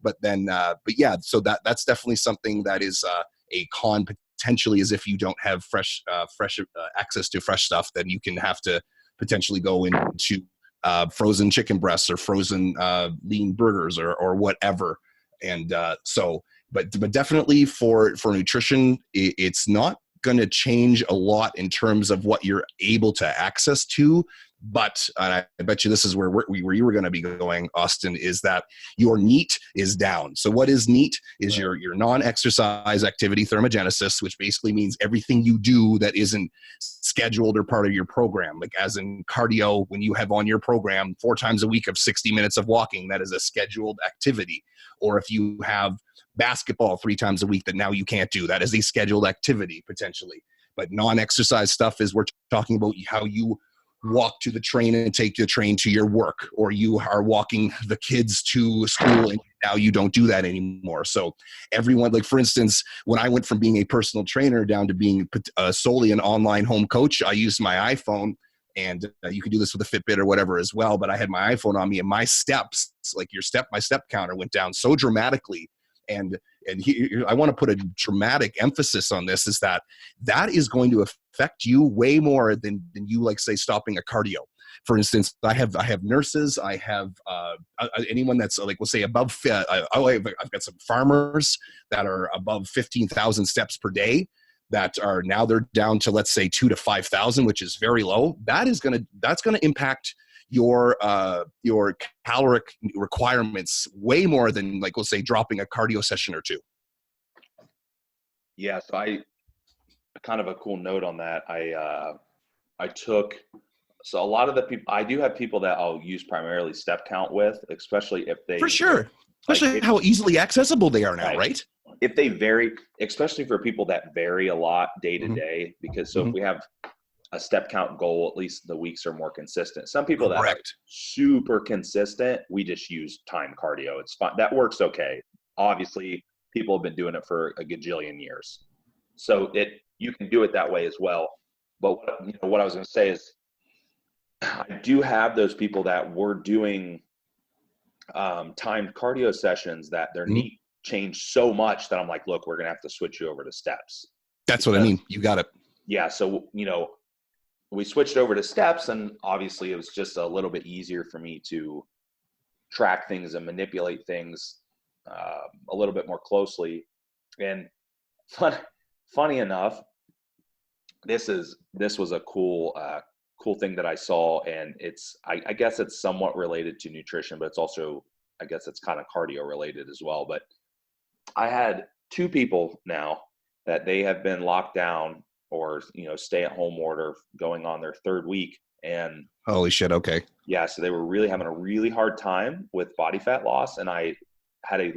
But then but yeah, so that's definitely something that is a con potentially, is if you don't have fresh access to fresh stuff, then you can have to potentially go into frozen chicken breasts or frozen lean burgers or whatever. And but definitely for nutrition, it's not going to change a lot in terms of what you're able to access to. But I bet you this is where you were going to be going, Austin, is that your NEAT is down. So what is NEAT is your non-exercise activity thermogenesis, which basically means everything you do that isn't scheduled or part of your program. Like as in cardio, when you have on your program 4 times a week of 60 minutes of walking, that is a scheduled activity. Or if you have basketball 3 times a week that now you can't do, that is a scheduled activity potentially. But non-exercise stuff is we're talking about how you walk to the train and take the train to your work, or you are walking the kids to school and now you don't do that anymore. So everyone, like for instance, when I went from being a personal trainer down to being solely an online home coach, I used my iPhone, and you can do this with a Fitbit or whatever as well. But I had my iPhone on me, and my steps, like my step counter went down so dramatically. And I want to put a dramatic emphasis on this, is that is going to affect you way more than you, like, say, stopping a cardio. For instance, I have nurses, I have anyone that's like, we'll say above, I've got some farmers that are above 15,000 steps per day that are now they're down to, let's say, 2,000 to 5,000, which is very low. That's going to impact your caloric requirements way more than, like, we'll say, dropping a cardio session or two. Yeah, so I kind of a cool note on that. I took, so a lot of the people, I do have people that I'll use primarily step count with, especially if they, for sure, especially like, how easily accessible they are now, right? If they vary, especially for people that vary a lot day to Mhm. day, because if we have a step count goal, at least the weeks are more consistent. Some people that are super consistent, we just use time cardio. It's fine. That works okay. Obviously, people have been doing it for a gajillion years. So you can do it that way as well. But what I was going to say is, I I do have those people that were doing timed cardio sessions that their knee changed so much that I'm like, look, we're going to have to switch you over to steps. That's what I mean. You got it. Yeah. So, we switched over to steps, and obviously it was just a little bit easier for me to track things and manipulate things a little bit more closely. And funny enough, this was a cool thing that I saw, and I guess it's somewhat related to nutrition, but it's also, I guess it's kind of cardio related as well. But I had 2 people now that they have been locked down or, stay at home order going on their 3rd week. And holy shit. Okay. yeah, so they were really having a really hard time with body fat loss. And I had a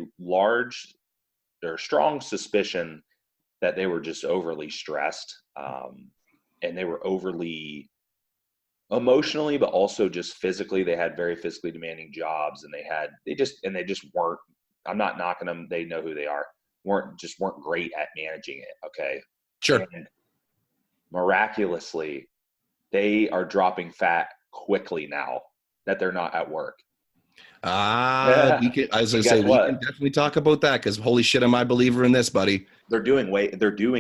strong suspicion that they were just overly stressed. And they were overly emotionally, but also just physically. They had very physically demanding jobs, and they just weren't, I'm not knocking them. They know who they are. weren't great at managing it. Okay. Sure. And miraculously, they are dropping fat quickly now that they're not at work. We can definitely talk about that, because holy shit, am I a believer in this, buddy. They're doing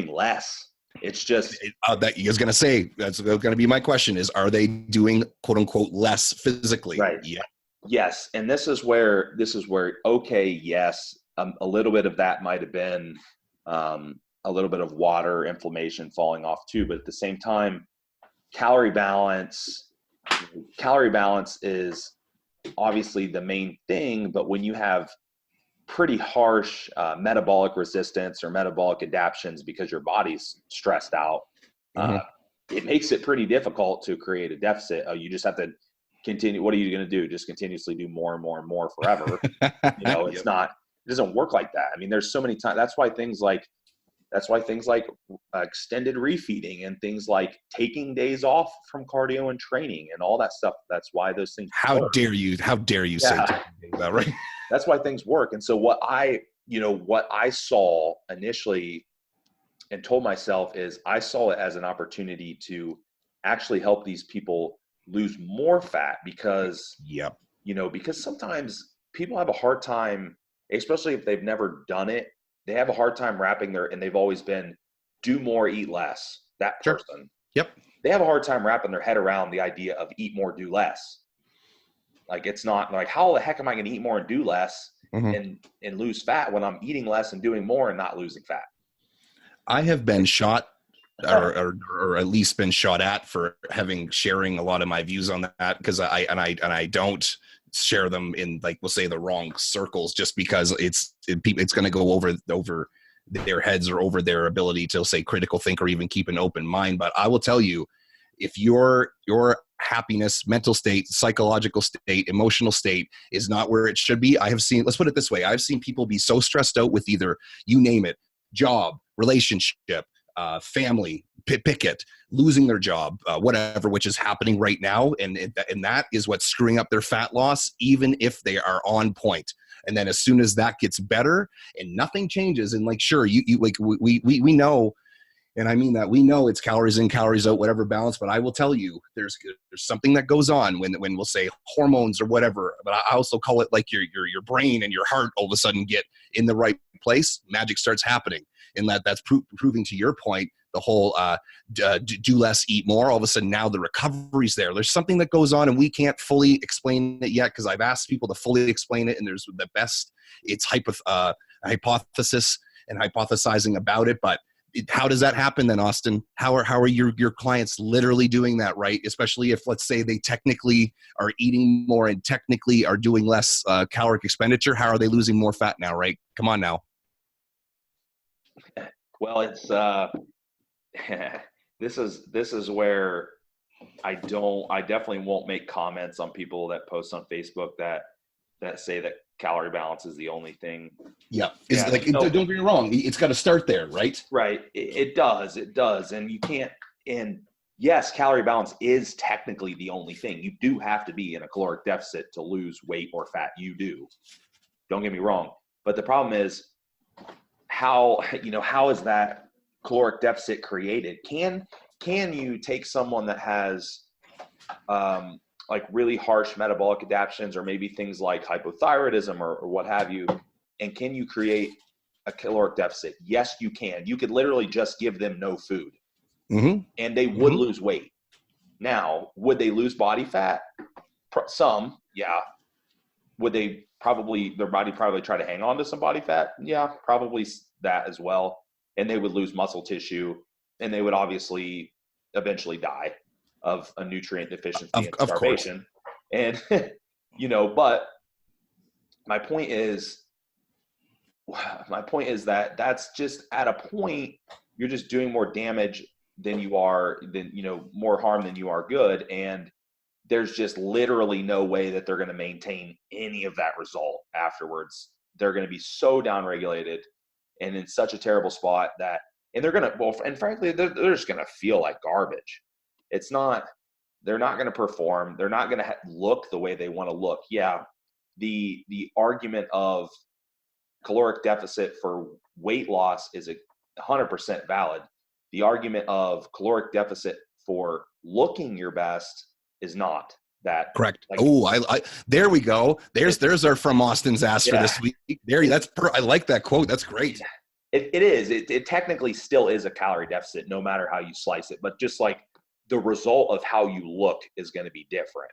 less. It's just that you was going to say, that's going to be my question is, are they doing quote unquote less physically? Right. Yeah. Yes. And this is where, okay, yes, a little bit of that might have been a little bit of water inflammation falling off too. But at the same time, calorie balance is obviously the main thing. But when you have pretty harsh metabolic resistance or metabolic adaptations because your body's stressed out, it makes it pretty difficult to create a deficit. You just have to continue. What are you going to do? Just continuously do more and more and more forever. It's not, it doesn't work like that. I mean, there's so many times. That's why things like extended refeeding and things like taking days off from cardio and training and all that stuff. That's why those things work. Dare you say that, right? That's why things work. And so what I saw initially and told myself is I saw it as an opportunity to actually help these people lose more fat because sometimes people have a hard time, especially if they've never done it. They have a hard time and they've always been do more, eat less. That person. Sure. Yep. They have a hard time wrapping their head around the idea of eat more, do less. Like, it's not like, how the heck am I going to eat more and do less and lose fat when I'm eating less and doing more and not losing fat? I have been shot or at least been shot at for sharing a lot of my views on that, because I don't share them in, like, we'll say, the wrong circles, just because it's going to go over their heads or over their ability to, say, critical think or even keep an open mind. But I will tell you, if your happiness, mental state, psychological state, emotional state is not where it should be, let's put it this way, I've seen people be so stressed out with either, you name it, job, relationship, family, pick it, losing their job, whatever, which is happening right now. And that is what's screwing up their fat loss, even if they are on point. And then as soon as that gets better and nothing changes, and like, sure, we know, and I mean that, we know it's calories in, calories out, whatever balance. But I will tell you, there's something that goes on when we'll say hormones or whatever. But I also call it like your brain and your heart all of a sudden get in the right place. Magic starts happening, and that's proving to your point. The whole do less, eat more. All of a sudden now the recovery's there. There's something that goes on, and we can't fully explain it yet, because I've asked people to fully explain it, and there's the best. It's hypothesis and hypothesizing about it, but. How does that happen then, Austin? How are your clients literally doing that, right? Especially if, let's say, they technically are eating more and technically are doing less caloric expenditure. How are they losing more fat now, right? Come on now. Well, it's this is where I definitely won't make comments on people that post on Facebook that say that calorie balance is the only thing. Yeah. Don't get me wrong. It's got to start there, right? Right. It does. And you can't, and yes, calorie balance is technically the only thing. You do have to be in a caloric deficit to lose weight or fat. You do. Don't get me wrong. But the problem is how is that caloric deficit created? Can you take someone that has like really harsh metabolic adaptations, or maybe things like hypothyroidism or what have you? And can you create a caloric deficit? Yes, you can. You could literally just give them no food and they would lose weight. Now, would they lose body fat? Some, yeah. Would they their body probably try to hang on to some body fat? Yeah, probably that as well. And they would lose muscle tissue, and they would obviously eventually die of a nutrient deficiency and starvation. And, but my point is that that's just at a point, you're just doing more damage more harm than you are good. And there's just literally no way that they're going to maintain any of that result afterwards. They're going to be so downregulated and in such a terrible spot and they're going to, and frankly, they're just going to feel like garbage. They're not going to perform. They're not going to look the way they want to look. Yeah. The argument of caloric deficit for weight loss is 100% valid. The argument of caloric deficit for looking your best is not that correct. I there we go. There's our From Austin's ask for this week. I like that quote. That's great. It is. It technically still is a calorie deficit, no matter how you slice it. But just like the result of how you look is going to be different.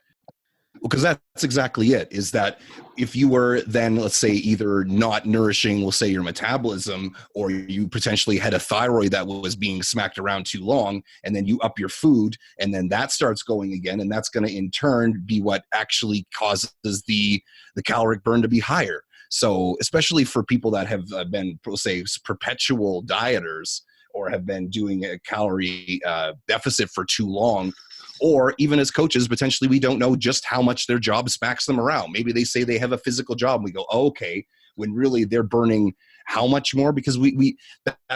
Because that's exactly it, is that if you were then, let's say, either not nourishing, we'll say, your metabolism, or you potentially had a thyroid that was being smacked around too long, and then you up your food, and then that starts going again, and that's going to in turn be what actually causes the caloric burn to be higher. So especially for people that have been, say, perpetual dieters, or have been doing a calorie deficit for too long, or even as coaches, potentially we don't know just how much their job smacks them around. Maybe they say they have a physical job and we go, oh, okay, when really they're burning how much more? Because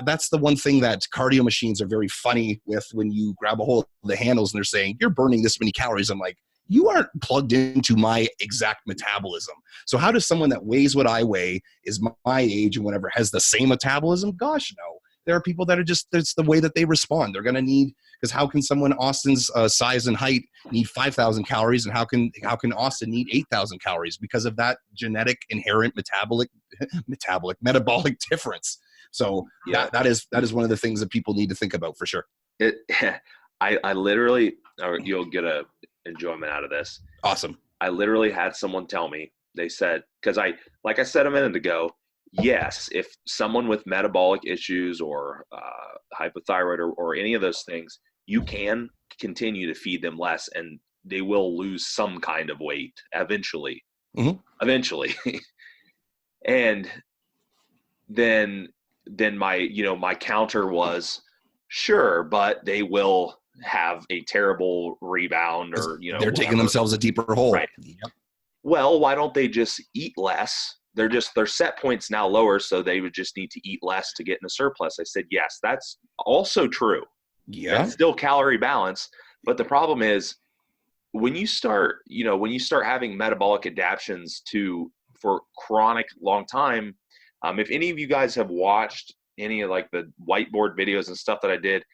that's the one thing that cardio machines are very funny with. When you grab a hold of the handles and they're saying, you're burning this many calories. I'm like, you aren't plugged into my exact metabolism. So how does someone that weighs what I weigh, is my age and whatever, has the same metabolism? Gosh, no. There are people that are just, that's the way that they respond. They're going to need, because how can someone Austin's size and height need 5,000 calories, and how can Austin need 8,000 calories? Because of that genetic inherent metabolic difference. So yeah, that is one of the things that people need to think about for sure. I literally, or you'll get a enjoyment out of this. Awesome. I literally had someone tell me, they said, because like I said a minute ago, yes, if someone with metabolic issues or hypothyroid or any of those things, you can continue to feed them less and they will lose some kind of weight eventually. Eventually. And then my counter was, sure, but they will have a terrible rebound, or they're taking themselves a deeper hole. Right. Yep. Well, why don't they just eat less? Their set point's now lower, so they would just need to eat less to get in a surplus. I said, yes, that's also true. Yeah. That's still calorie balance. But the problem is when you start having metabolic adaptations for chronic long time, if any of you guys have watched any of like the whiteboard videos and stuff that I did,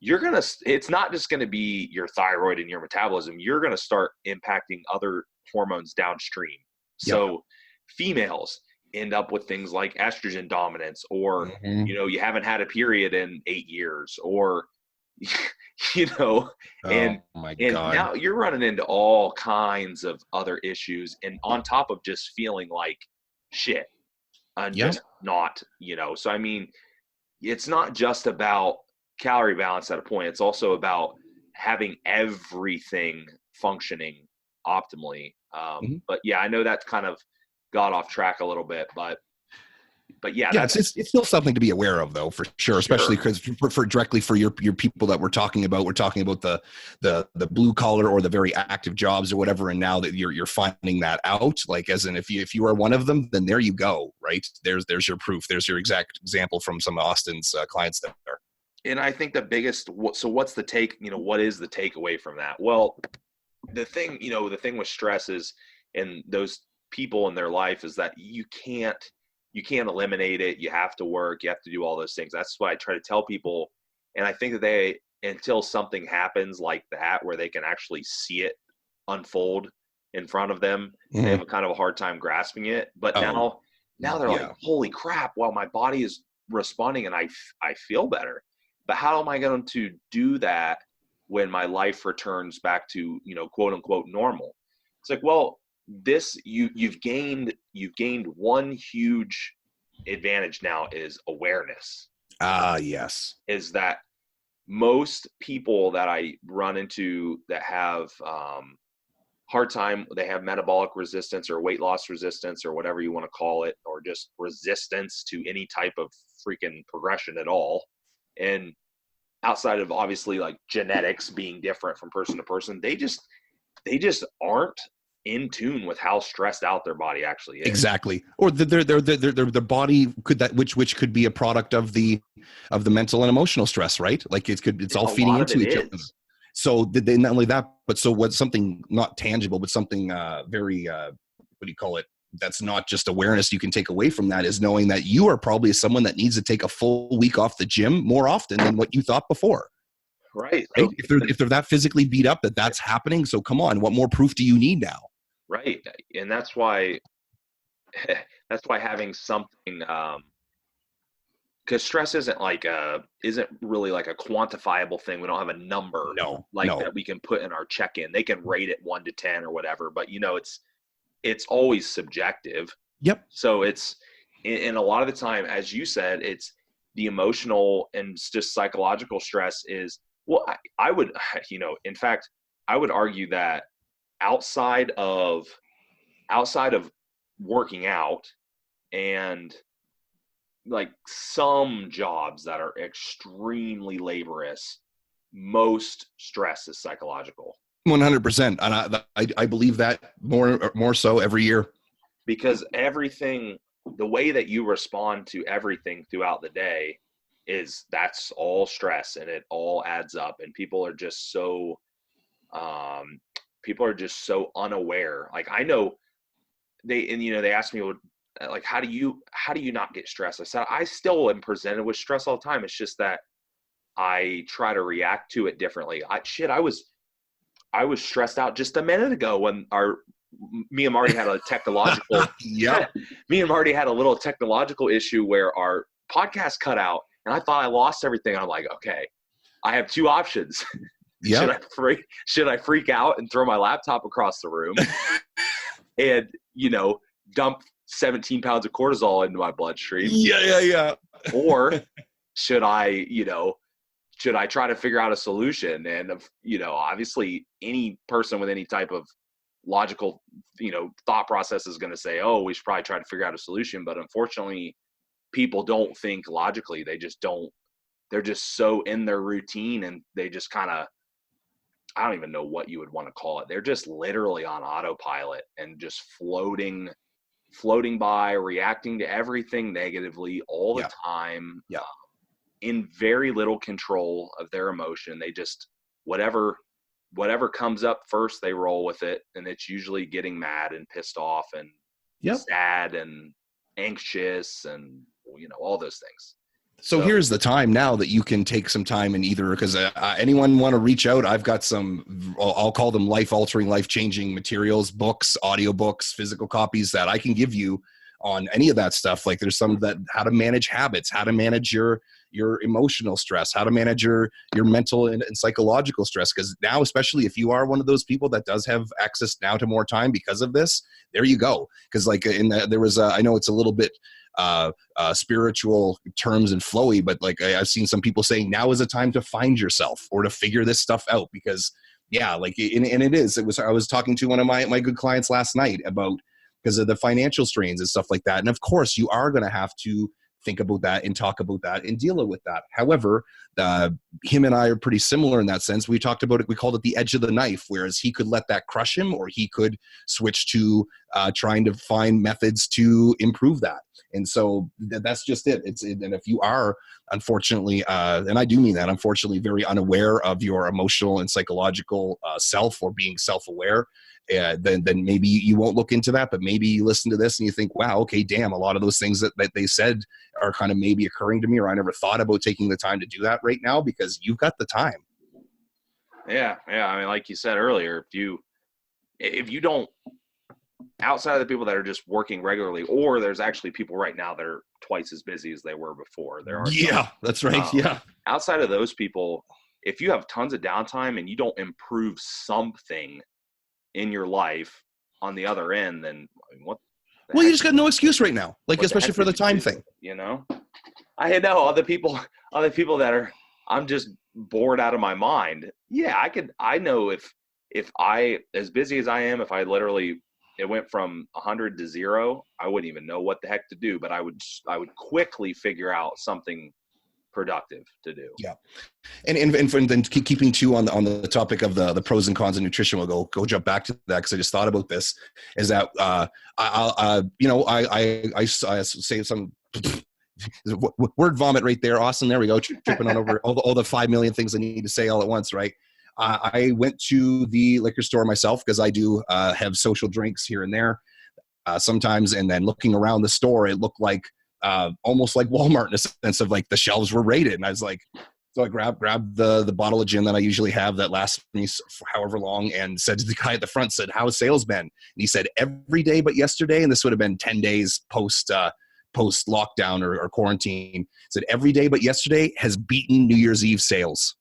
it's not just going to be your thyroid and your metabolism. You're going to start impacting other hormones downstream. So females end up with things like estrogen dominance, or, you haven't had a period in 8 years, or, and now you're running into all kinds of other issues. And on top of just feeling like shit, just not, so I mean, it's not just about calorie balance at a point. It's also about having everything functioning optimally. But yeah, I know that's kind of got off track a little bit, but yeah, it's still something to be aware of, though, for sure, especially because for directly for your people that we're talking about the blue collar or the very active jobs or whatever. And now that you're finding that out, like, as in if you are one of them, then there you go, right? There's your proof. There's your exact example from some of Austin's clients there. And I think the biggest, so what's the take, what is the takeaway from that? Well, the thing with stress is, and those people in their life, is that you can't eliminate it. You have to work, you have to do all those things. That's what I try to tell people. And I think that until something happens like that, where they can actually see it unfold in front of them. They have a kind of a hard time grasping it. But Oh, now they're like, yeah. holy crap, well, my body is responding and I feel better. But how am I going to do that when my life returns back to, quote unquote normal? It's like, well, this you've gained one huge advantage now is awareness. Ah, yes. Is that most people that I run into that have hard time, they have metabolic resistance or weight loss resistance or whatever you want to call it, or just resistance to any type of freaking progression at all. And outside of obviously like genetics being different from person to person, they just aren't in tune with how stressed out their body actually is. Exactly. Or their body could which could be a product of the mental and emotional stress, right? Like it's all feeding into each other. So not only that, but so what's something not tangible, but something very what do you call it? That's not just awareness you can take away from that is knowing that you are probably someone that needs to take a full week off the gym more often than what you thought before. Right. Right? If they're that physically beat up that's happening, so come on, what more proof do you need now? Right. And that's why having something, because stress isn't really like a quantifiable thing. We don't have a number that we can put in our check-in. They can rate it 1 to 10 or whatever, but it's always subjective. Yep. So it's, and a lot of the time, as you said, it's the emotional and just psychological stress is, well, I would, in fact, I would argue that outside of working out and like some jobs that are extremely laborious, most stress is psychological. 100%. And I believe that more so every year. Because everything, the way that you respond to everything throughout the day that's all stress, and it all adds up, and people are just so unaware. Like I know they asked me, like, how do you not get stressed? I said, I still am presented with stress all the time. It's just that I try to react to it differently. I was stressed out just a minute ago when me and Marty had a technological, me and Marty had a little technological issue where our podcast cut out, and I thought I lost everything. I'm like, okay, I have two options. Yeah. Should I freak out and throw my laptop across the room and, dump 17 pounds of cortisol into my bloodstream? Yeah. Or should I try to figure out a solution? And, obviously any person with any type of logical, thought process is going to say, oh, we should probably try to figure out a solution. But unfortunately, people don't think logically. They just don't. They're just so in their routine, and they just kind of, I don't even know what you would want to call it. They're just literally on autopilot and just floating by, reacting to everything negatively all the time. Yeah. In very little control of their emotion. They just, whatever comes up first, they roll with it. And it's usually getting mad and pissed off and sad and anxious and, all those things. So here's the time now that you can take some time and either, because anyone want to reach out, I've got some, I'll call them life-altering, life-changing materials, books, audiobooks, physical copies that I can give you on any of that stuff. Like there's some that how to manage habits, how to manage your emotional stress, how to manage your mental and psychological stress. Because now, especially if you are one of those people that does have access now to more time because of this, there you go. Because like there was, I know it's a little bit spiritual terms and flowy, but like I've seen some people saying now is a time to find yourself or to figure this stuff out, because like, and I was talking to one of my good clients last night about, because of the financial strains and stuff like that. And of course you are going to have to think about that and talk about that and deal with that. However, him and I are pretty similar in that sense. We talked about it. We called it the edge of the knife, whereas he could let that crush him, or he could switch to trying to find methods to improve that. And so that's just it. And if you are, unfortunately, and I do mean that, unfortunately, very unaware of your emotional and psychological self, or being self-aware, then maybe you won't look into that. But maybe you listen to this and you think, wow, okay, damn, a lot of those things that they said are kind of maybe occurring to me, or I never thought about taking the time to do that right now, because you've got the time. Yeah. I mean, like you said earlier, if you don't, outside of the people that are just working regularly, or there's actually people right now that are twice as busy as they were before. There are some. That's right. Yeah. Outside of those people, if you have tons of downtime and you don't improve something in your life on the other end, then what? Well, you just got no excuse right now, like especially for the time thing. You know, I know other people that are. I'm just bored out of my mind. Yeah, I know if I, as busy as I am, if I literally, it went from 100 to 0, I wouldn't even know what the heck to do, but I would quickly figure out something productive to do. Yeah. And then keeping too on the topic of the pros and cons of nutrition, we'll go jump back to that, because I just thought about this, is that I say some word vomit right there. Awesome. There we go. Tripping on over all the 5 million things I need to say all at once. Right. I went to the liquor store myself, because I do have social drinks here and there sometimes. And then looking around the store, it looked like almost like Walmart in a sense of like the shelves were raided. And I was like, so I grabbed the bottle of gin that I usually have that lasts me for however long, and said to the guy at the front, said, "How's sales been?" And he said, "Every day but yesterday," and this would have been 10 days post lockdown or quarantine, said every day but yesterday has beaten New Year's Eve sales.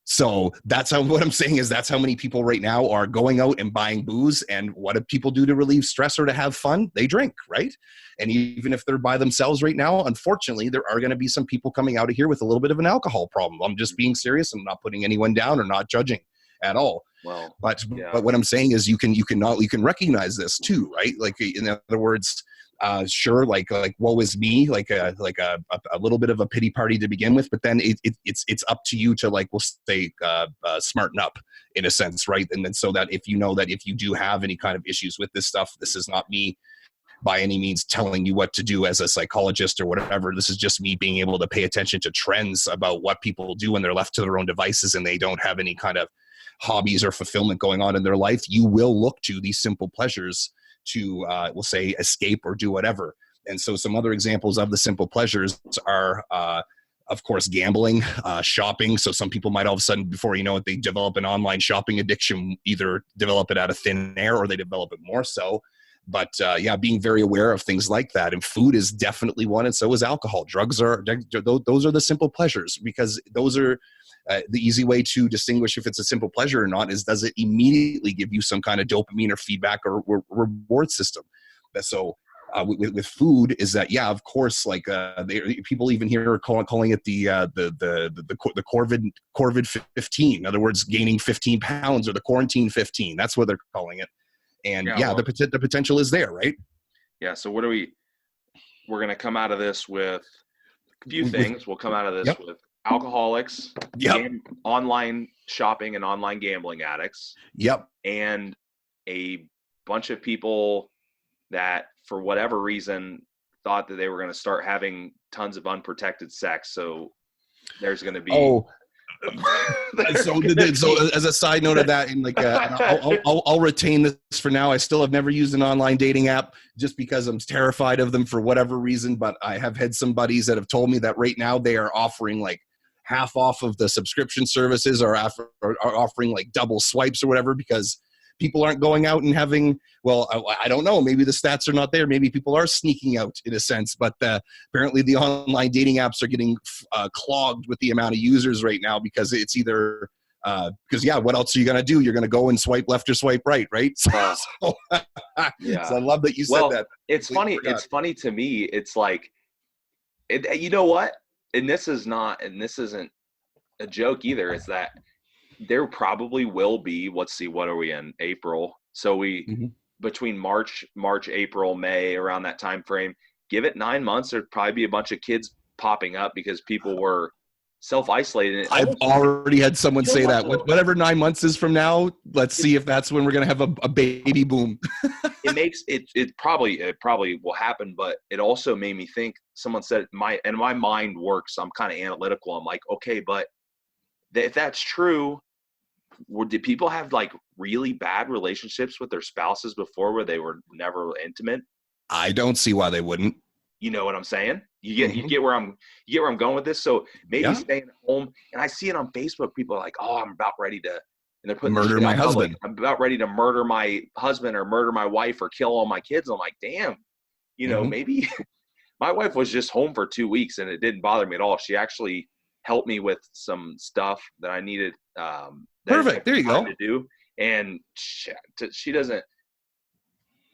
So that's what I'm saying is that's how many people right now are going out and buying booze. And what do people do to relieve stress or to have fun? They drink, right? And even if they're by themselves right now, unfortunately, there are going to be some people coming out of here with a little bit of an alcohol problem. I'm just being serious. I'm not putting anyone down or not judging at all. Well, but what I'm saying is you can recognize this too, right? Like, in other words, sure, like woe is me, like a little bit of a pity party to begin with, but then it's up to you to, like, we'll say, smarten up in a sense, right? And then so that if you know that if you do have any kind of issues with this stuff, this is not me by any means telling you what to do as a psychologist or whatever. This is just me being able to pay attention to trends about what people do when they're left to their own devices and they don't have any kind of hobbies or fulfillment going on in their life. You will look to these simple pleasures to, we'll say, escape or do whatever. And so some other examples of the simple pleasures are, of course, gambling, shopping. So some people might all of a sudden, before you know it, they develop an online shopping addiction, either develop it out of thin air or they develop it more so. But being very aware of things like that. And food is definitely one, and so is alcohol. Drugs are, those are the simple pleasures, because those are the easy way to distinguish if it's a simple pleasure or not is, does it immediately give you some kind of dopamine or feedback or reward system? So with food is that, yeah, of course, like people even here are calling it the COVID 15. In other words, gaining 15 pounds, or the quarantine 15. That's what they're calling it. And the potential is there, right? Yeah. So we're going to come out of this with a few things. We'll come out of this with alcoholics, online shopping and online gambling addicts. Yep. And a bunch of people that, for whatever reason, thought that they were going to start having tons of unprotected sex. So there's going to be... So as a side note of that, and like I'll retain this for now. I still have never used an online dating app just because I'm terrified of them for whatever reason. But I have had some buddies that have told me that right now they are offering like half off of the subscription services, or are offering like double swipes or whatever, because people aren't going out and having, I don't know, maybe the stats are not there. Maybe people are sneaking out in a sense, but apparently the online dating apps are getting clogged with the amount of users right now, because it's either, what else are you going to do? You're going to go and swipe left or swipe right, right? So I love that you said that. It's funny. It's funny to me. It's like, you know what? And this isn't a joke either, is that there probably will be, let's see, what are we in? April. So between March, April, May, around that time frame, give it 9 months, there'd probably be a bunch of kids popping up because people were self-isolated. I've already had someone say that. Whatever 9 months is from now, let's see if that's when we're going to have a baby boom. It probably will happen, but it also made me think, someone said, my mind works, I'm kind of analytical. I'm like, okay, but if that's true, did people have like really bad relationships with their spouses before where they were never intimate? I don't see why they wouldn't. You know what I'm saying? You get where I'm going with this. So maybe staying at home, and I see it on Facebook. People are like, "Oh, I'm about ready to and they're putting murder shit my out public. husband. I'm about ready to murder my husband or murder my wife or kill all my kids. I'm like, damn, maybe my wife was just home for 2 weeks and it didn't bother me at all. She actually helped me with some stuff that I needed. Perfect. There you go. To do. And she doesn't,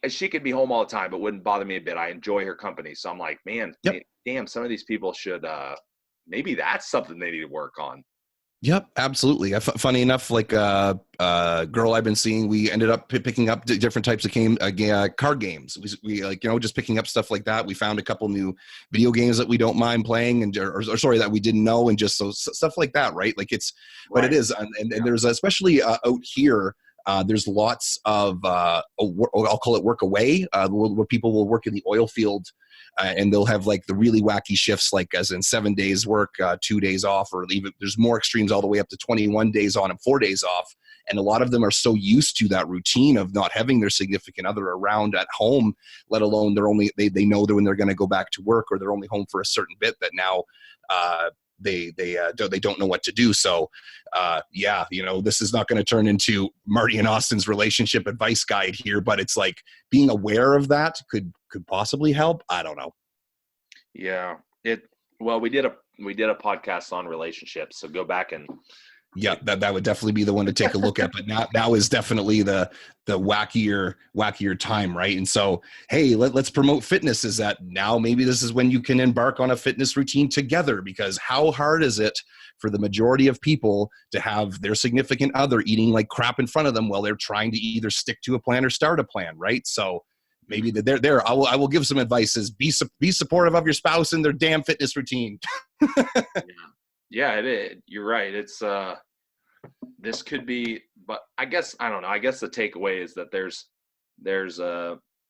she could be home all the time, but wouldn't bother me a bit. I enjoy her company. So I'm like, man, damn, some of these people should, maybe that's something they need to work on. Yep, absolutely. Funny enough, like girl I've been seeing, we ended up picking up different types of card games. We like, just picking up stuff like that. We found a couple new video games that we don't mind playing, and or sorry, that we didn't know, and just so stuff like that, right? Like it's, but it is, and there's especially out here. There's lots of I'll call it work away, where people will work in the oil field. And they'll have like the really wacky shifts, like as in 7 days work, 2 days off, or even there's more extremes all the way up to 21 days on and 4 days off. And a lot of them are so used to that routine of not having their significant other around at home, let alone they know that when they're going to go back to work, or they're only home for a certain bit, that now they don't know what to do. So this is not going to turn into Marty and Austin's relationship advice guide here, but it's like being aware of that could possibly help. I don't know. Yeah. We did a podcast on relationships, so go back and that would definitely be the one to take a look at. But now is definitely the wackier time, right? And so, hey, let's promote fitness. Is that now maybe this is when you can embark on a fitness routine together? Because how hard is it for the majority of people to have their significant other eating like crap in front of them while they're trying to either stick to a plan or start a plan, right? So maybe I will give some advice: is be supportive of your spouse in their damn fitness routine. Yeah, it is. You're right. It's this could be, but I guess I don't know. I guess the takeaway is that there's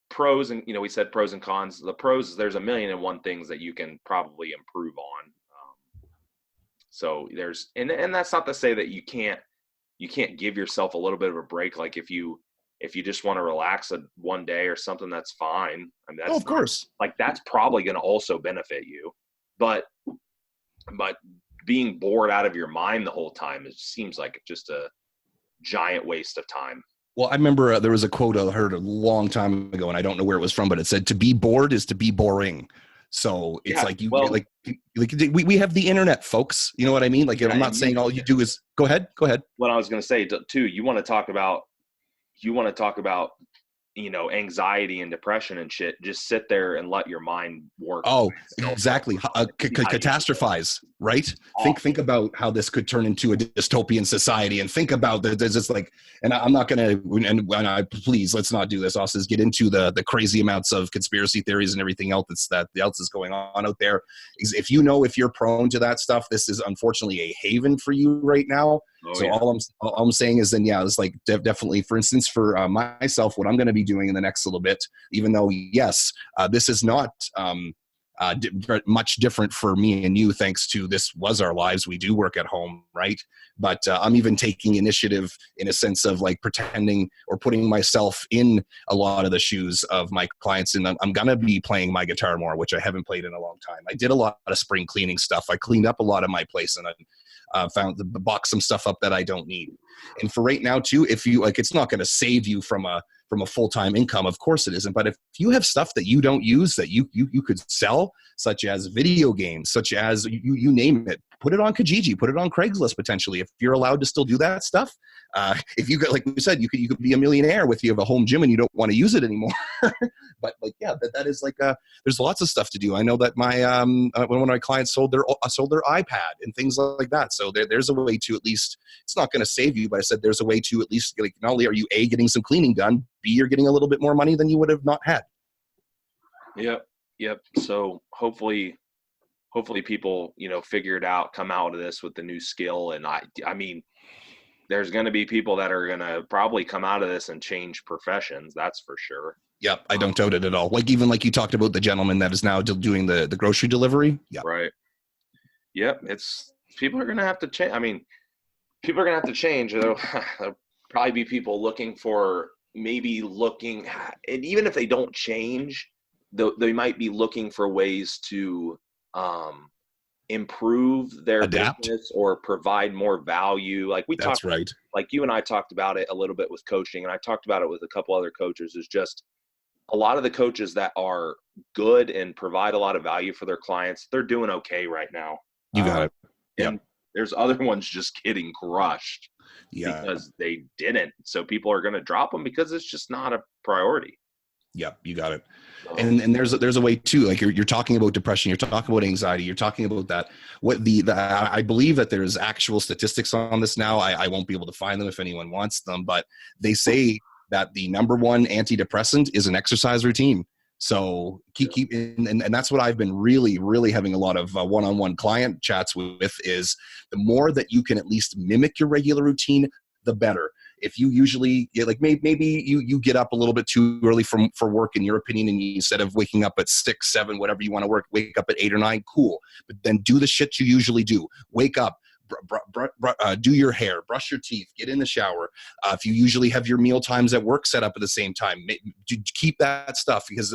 pros, and we said pros and cons. The pros is there's 1,000,001 things that you can probably improve on. So there's and that's not to say that you can't give yourself a little bit of a break. Like if you just want to relax one day or something, that's fine. I mean, that's of course. Like that's probably going to also benefit you, but being bored out of your mind the whole time, it seems like just a giant waste of time. Well, I remember there was a quote I heard a long time ago, and I don't know where it was from, but it said, "To be bored is to be boring." So it's we have the internet, folks. You know what I mean? Like, I'm not saying all you do is go ahead. What I was going to say too, you want to talk about anxiety and depression and shit. Just sit there and let your mind work. Oh, exactly. Catastrophize, right? Think about how this could turn into a dystopian society, and think about that. There's just like, and I'm not going to, please, let's not do this. Also, get into the crazy amounts of conspiracy theories and everything else that else is going on out there. If you're prone to that stuff, this is unfortunately a haven for you right now. All I'm saying is, then it's like definitely, for instance, for myself, what I'm going to be doing in the next little bit, even though yes, this is not much different for me and you, thanks to this was our lives. We do work at home, right? But I'm even taking initiative in a sense of like pretending or putting myself in a lot of the shoes of my clients, and I'm going to be playing my guitar more, which I haven't played in a long time. I did a lot of spring cleaning stuff. I cleaned up a lot of my place, and I boxed some stuff up that I don't need. And for right now too, if you like, it's not going to save you from a full-time income. Of course it isn't. But if you have stuff that you don't use that you could sell, such as video games, such as you name it, put it on Kijiji, put it on Craigslist potentially, if you're allowed to still do that stuff. If you could, like we said, you could be a millionaire if you have a home gym and you don't want to use it anymore. But like, that is like there's lots of stuff to do. I know that my one of my clients sold their iPad and things like that. So there's a way to, at least, it's not going to save you, but I said there's a way to at least, like, not only are you getting some cleaning done, B, you're getting a little bit more money than you would have not had. Yep. So hopefully people, figure it out, come out of this with the new skill. And I mean, there's going to be people that are going to probably come out of this and change professions. That's for sure. Yep. I don't doubt it at all. Like, even like you talked about the gentleman that is now doing the grocery delivery. Yeah. Right. Yep. People are going to have to change. I mean, people are going to have to change. There'll probably be people looking, and even if they don't change, they might be looking for ways to improve their Adapt. business or provide more value. Like That's right. like you and I talked about it a little bit with coaching, and I talked about it with a couple other coaches, is just a lot of the coaches that are good and provide a lot of value for their clients, they're doing okay right now. You got it. Yeah. And there's other ones just getting crushed because they didn't. So people are going to drop them because it's just not a priority. Yeah, you got it. And there's a way too, like you're talking about depression, you're talking about anxiety, you're talking about that. What I believe that there's actual statistics on this now. I won't be able to find them if anyone wants them, but they say that the number one antidepressant is an exercise routine. So keep and that's what I've been really, really having a lot of one-on-one client chats with, is the more that you can at least mimic your regular routine, the better. If you usually like maybe you get up a little bit too early for work, in your opinion, and instead of waking up at 6, 7, whatever you want to work, wake up at 8 or 9, cool. But then do the shit you usually do. Wake up, do your hair, brush your teeth, get in the shower. If you usually have your meal times at work set up at the same time, keep that stuff, because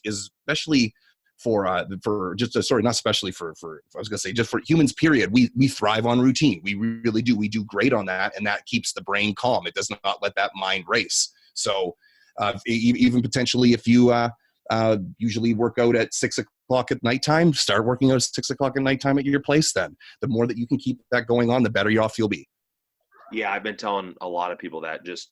especially for just sorry, not especially for I was gonna say just for humans, period. We thrive on routine. We really do. We do great on that, and that keeps the brain calm. It does not let that mind race. So even potentially, if you usually work out at 6 o'clock at nighttime, start working out at 6 o'clock at nighttime at your place. Then the more that you can keep that going on, the better you off you'll be. Yeah, I've been telling a lot of people that just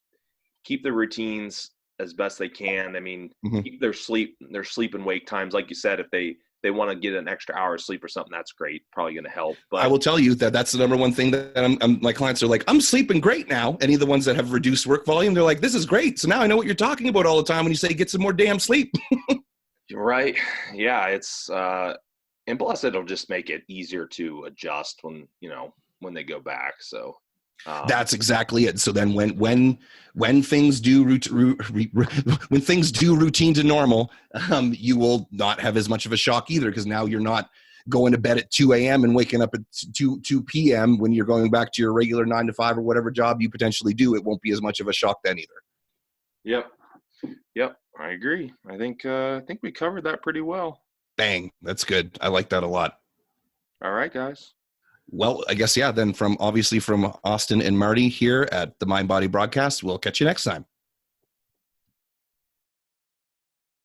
keep the routines as best they can. I mean, keep their sleep and wake times. Like you said, if they want to get an extra hour of sleep or something, that's great. Probably going to help. But I will tell you that's the number one thing that my clients are like, I'm sleeping great now. Any of the ones that have reduced work volume, they're like, this is great. So now I know what you're talking about all the time when you say get some more damn sleep. You're right. Yeah. It's, and plus it'll just make it easier to adjust when they go back. So that's exactly it. So then when things do when things do routine to normal, you will not have as much of a shock either, because now you're not going to bed at 2 a.m. and waking up at 2 p.m. when you're going back to your regular 9 to 5 or whatever job you potentially do. It won't be as much of a shock then either. Yep. I agree. I think we covered that pretty well. Bang. That's good. I like that a lot. All right, guys. Well, I guess, yeah, then from Austin and Marty here at the Mind Body Broadcast, we'll catch you next time.